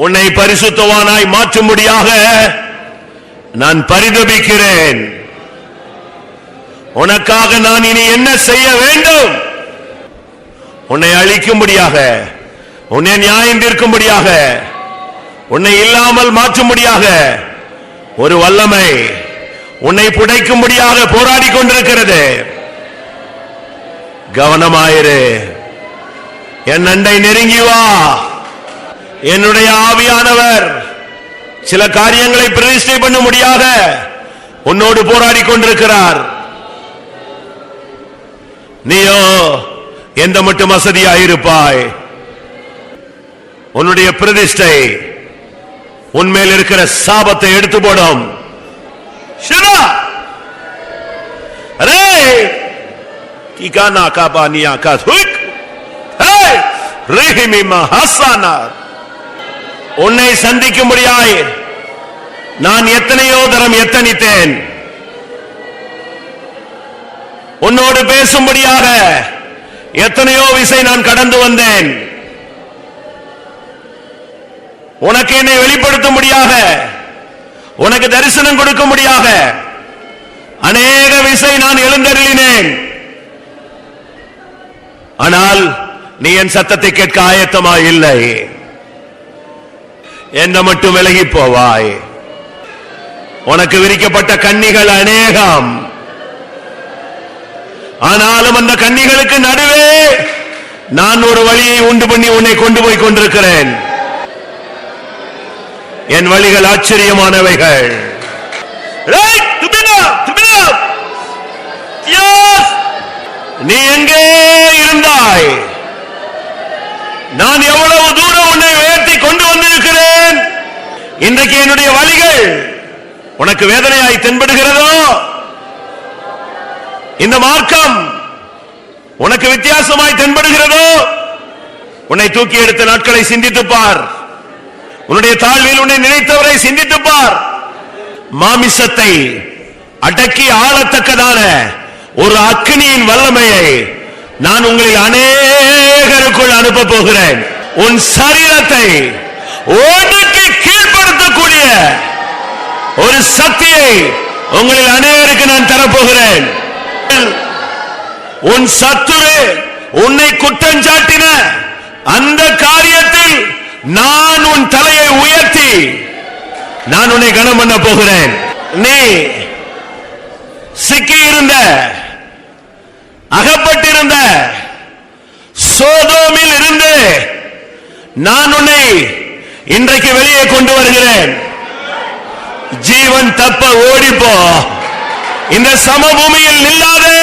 உன்னை பரிசுத்தவானாய் மாற்றும்படியாக நான் பரிதபிக்கிறேன். உனக்காக நான் இனி என்ன செய்ய வேண்டும்? உன்னை அழிக்கும்படியாக, உன்னை நியாயம் தீர்க்கும்படியாக, உன்னை இல்லாமல் மாற்றும்படியாக ஒரு வல்லமை உன்னை புடைக்கும்படியாக போராடி கொண்டிருக்கிறது. கவனமாயிரு. என் அண்டை நெருங்கி வா. என்னுடைய ஆவியானவர் சில காரியங்களை பிரதிஷ்டை பண்ண முடியாத உன்னோடு போராடி கொண்டிருக்கிறார். நீயோ எந்த மட்டும் வசதியாயிருப்பாய்? உன்னுடைய பிரதிஷ்டை உன்மேல் இருக்கிற சாபத்தை எடுத்து போடும். உன்னை சந்திக்கும்படியாய் நான் எத்தனையோ தரம் எத்தனித்தேன். உன்னோடு பேசும்படியாக எத்தனையோ விசை நான் கடந்து வந்தேன். உனக்கு என்னை வெளிப்படுத்தும்படியாக, உனக்கு தரிசனம் கொடுக்கும்படியாக அநேக விசை நான் எழுந்தருளினேன். ஆனால் நீ என் சத்தத்தை கேட்க ஆயத்தமாய் இல்லை. என்ன மட்டும் விலகி போவாய். உனக்கு விரிக்கப்பட்ட கண்ணிகள் அநேகம். ஆனாலும் அந்த கண்ணிகளுக்கு நடுவே நான் ஒரு வழியை உண்டு பண்ணி உன்னை கொண்டு போய் கொண்டிருக்கிறேன். என் வழிகள் ஆச்சரியமானவைகள். நீ எங்கே இருந்தாய்? நான் எவ்வளவு தூரம் உன்னை உயர்த்தி கொண்டு வந்திருக்கிறேன். இன்றைக்கு என்னுடைய வழிகள் உனக்கு வேதனையாய் தென்படுகிறதோ? இந்த மார்க்கம் உனக்கு வித்தியாசமாய் தென்படுகிறதோ? உன்னை தூக்கி எடுத்த நாட்களை சிந்தித்துப் பார். உன்னுடைய தாழ்வில் உன்னை நினைத்தவரை சிந்தித்து பார். மாமிசத்தை அடக்கி ஆளத்தக்கதான ஒரு அக்கினியின் வல்லமையை நான் உங்களில் அநேகருக்குள் அனுப்ப போகிறேன். உன் சரீரத்தை ஒடுக்கி கீழ்ப்படுத்தக்கூடிய ஒரு சக்தியை உங்களில் அநேகருக்கு நான் தரப்போகிறேன். உன் சத்துரு உன்னை குற்றஞ்சாட்டின அந்த காரியத்தில் நான் உன் தலையை உயர்த்தி நான் உன்னை கனம் பண்ண போகிறேன். நீ சிக்கியிருந்த அகப்பட்டிருந்த சோதோமில் இருந்து நான் உன்னை இன்றைக்கு வெளியே கொண்டு வருகிறேன். ஜீவன் தப்ப ஓடிப்போ, இந்த சமபூமியில் நில்லாதே.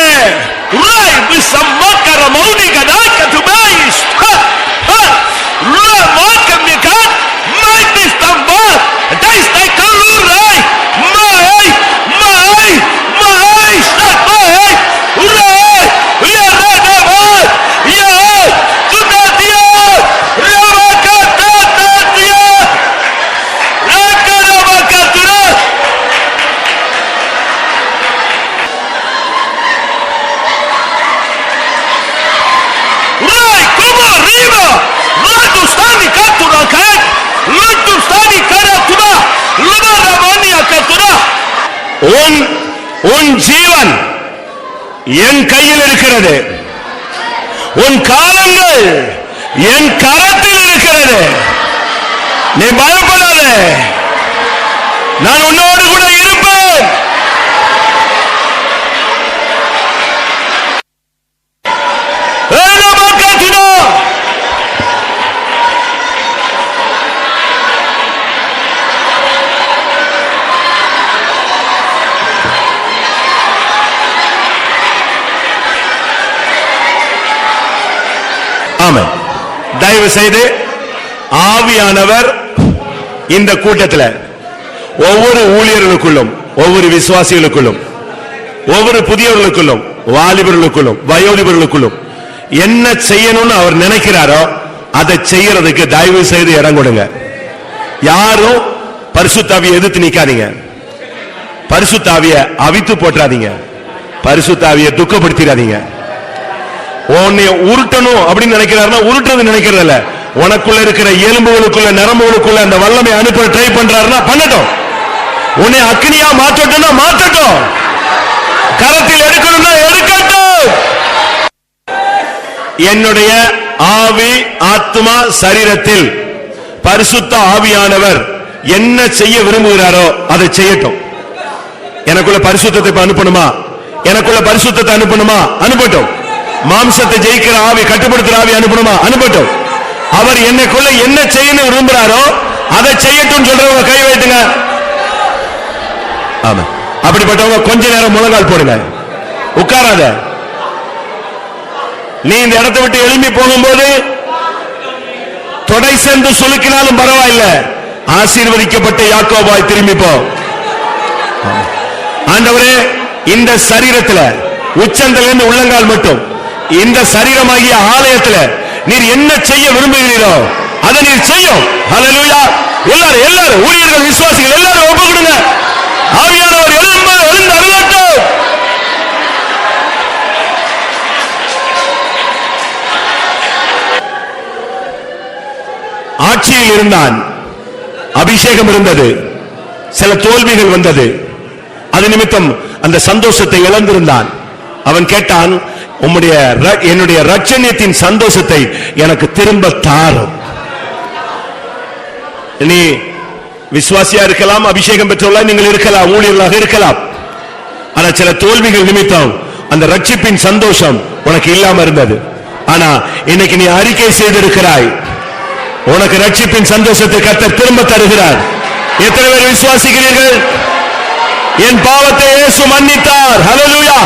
உன் ஜீவன் என் கையில் இருக்கிறது, உன் காலங்கள் என் கரத்தில் இருக்கிறது. நீ பயப்படாத, நான் உன்னோடு கூட இருப்பேன். தயவு செய்து ஆவியானவர் இந்த கூட்டத்தில் ஒவ்வொரு ஊழியர்களுக்குள்ளும், ஒவ்வொரு விசுவாசிகளுக்குள்ளும், ஒவ்வொரு புதியவர்களுக்குள்ளும், வாலிபர்களுக்குள்ளும், வயோதிபர்களுக்குள்ளும் என்ன செய்யணும்னு அவர் நினைக்கிறாரோ அதை செய்யறதுக்கு தயவு செய்து இடம் கொடுங்க. யாரும் பரிசுத்தாவியை எதிர்த்து நிக்காதீங்க, பரிசுத்தாவியை அவித்து போட்டாதீங்க, பரிசுத்தாவியை துக்கப்படுத்திடாதீங்க. உன்னை உருட்டணும் அப்படின்னு நினைக்கிறாருன்னா உருட்டுறது நினைக்கிறது இல்ல, உனக்குள்ள இருக்கிற எலும்புகளுக்குள்ள நரம்புகளுக்குள்ள அந்த வல்லமை அனுப்ப ட்ரை பண்றாருன்னா பண்ணட்டும். உன்னை அக்னியா மாற்றட்டும்னா மாற்றட்டும், கரத்தில் எடுக்கணும்னா எடுக்கட்டும். என்னுடைய ஆவி ஆத்மா சரீரத்தில் பரிசுத்த ஆவியானவர் என்ன செய்ய விரும்புகிறாரோ அதை செய்யட்டும். எனக்குள்ள பரிசுத்தத்தை அனுப்பணுமா, எனக்குள்ள பரிசுத்தத்தை அனுப்பணுமா, அனுப்பட்டும். மாம்சத்தை ஜெயிக்கிற ஆவி, கட்டுப்படுத்துற ஆவி அனுப்பணுமா, அனுப்பட்டும். அவர் என்னைக்குள்ள என்ன செய்யணும் விரும்புறாரோ அதை செய்யட்டும் சொல்றவங்க கை வைத்துங்க. ஆமா, அப்படிப்பட்டவங்க கொஞ்ச நேரம் முழங்கால் போடுங்க, உட்காராத. நீ இந்த இடத்தை விட்டு எழும்பி போகும்போது தொடை சென்று சுலுக்கினாலும் பரவாயில்லை, ஆசீர்வதிக்கப்பட்ட யாக்கோபாய் திரும்பி போ. ஆண்டவரே, இந்த சரீரத்தில் உச்சந்திலிருந்து உள்ளங்கால் மட்டும் இந்த சரீரமாகிய ஆலயத்தில் நீர் என்ன செய்ய விரும்புகிறீரோ அதை நீர் செய்யும். ஹல்லேலூயா. எல்லாரும் ஊழியர்கள், விசுவாசிகள் எல்லாரும் ஒப்பு கொடுங்க. ஆவியானவர் எழுந்து அருளட்டும். ஆட்சியில் இருந்தான், அபிஷேகம் இருந்தது, சில தோல்விகள் வந்தது, அது நிமித்தம் அந்த சந்தோஷத்தை இழந்திருந்தான். அவன் கேட்டான், என்னுடைய ரட்சணியத்தின் சந்தோஷத்தை எனக்கு திரும்ப தாரும். நீ விசுவாசியா இருக்கலாம், அபிஷேகம் பெற்றுள்ள நீங்கள் இருக்கலாம், ஊழியர்களாக இருக்கலாம். ஆனா சில தோல்விகள் நிமித்தம் அந்த ரட்சிப்பின் சந்தோஷம் உனக்கு இல்லாம இருந்தது. ஆனா இன்னைக்கு நீ அறிக்கை செய்திருக்கிறாய், உனக்கு ரட்சிப்பின் சந்தோஷத்தை கர்த்தர் திரும்ப தருகிறார். எத்தனை பேர் விசுவாசிக்கிறீர்கள்? என் பாவத்தை இயேசு மன்னித்தார். ஹல்லேலூயா.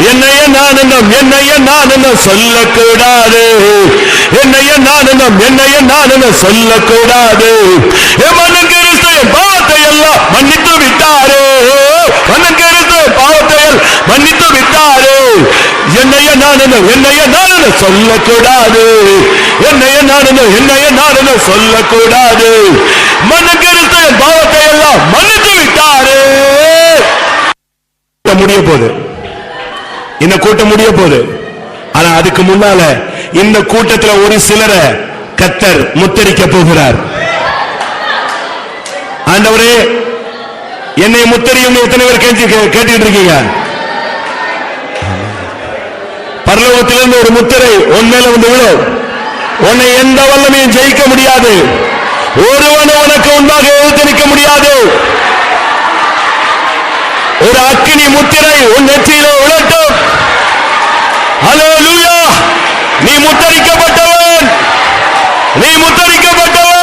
என்னைய நான் என்ன சொல்லக்கூடாது, என்னைய நான் என்ன சொல்லக்கூடாது. மன்னன் கிறிஸ்து என் பாவத்தை எல்லாம் மன்னித்து விட்டாரே, மன்னன் கிறிஸ்து பாவத்தை மன்னித்து விட்டாரு. என்னைய நான் சொல்லக்கூடாது, என்னைய நான் சொல்லக்கூடாது. மனக்கருத்து என் பாவத்தை எல்லாம் மன்னித்து விட்டாரு. முடிய போகுது, இந்த கூட்டம் முடிய போகுது. ஆனா அதுக்கு முன்னால இந்த கூட்டத்தில் ஒரு சிலரை கர்த்தர் முத்தரிக்க போகிறார். ஆண்டவரே என்னை முத்தரியும் எத்தனை பேர் கேட்டுட்டு இருக்கீங்க? பரலோகத்திலிருந்து ஒரு முத்திரை உன் மேல வந்து விடும். உன்னை எந்த வல்லமையும் ஜெயிக்க முடியாது. ஒருவன் உனக்கு உண்டாக எழுத்து நிற்க முடியாது. ஒரு அக்கினி முத்திரை உன் நெற்றியிலே விழட்டும். ஹல்லேலூயா! நீ முத்தரிக்கப்பட்டவன், நீ முத்தரிக்கப்பட்டவன்.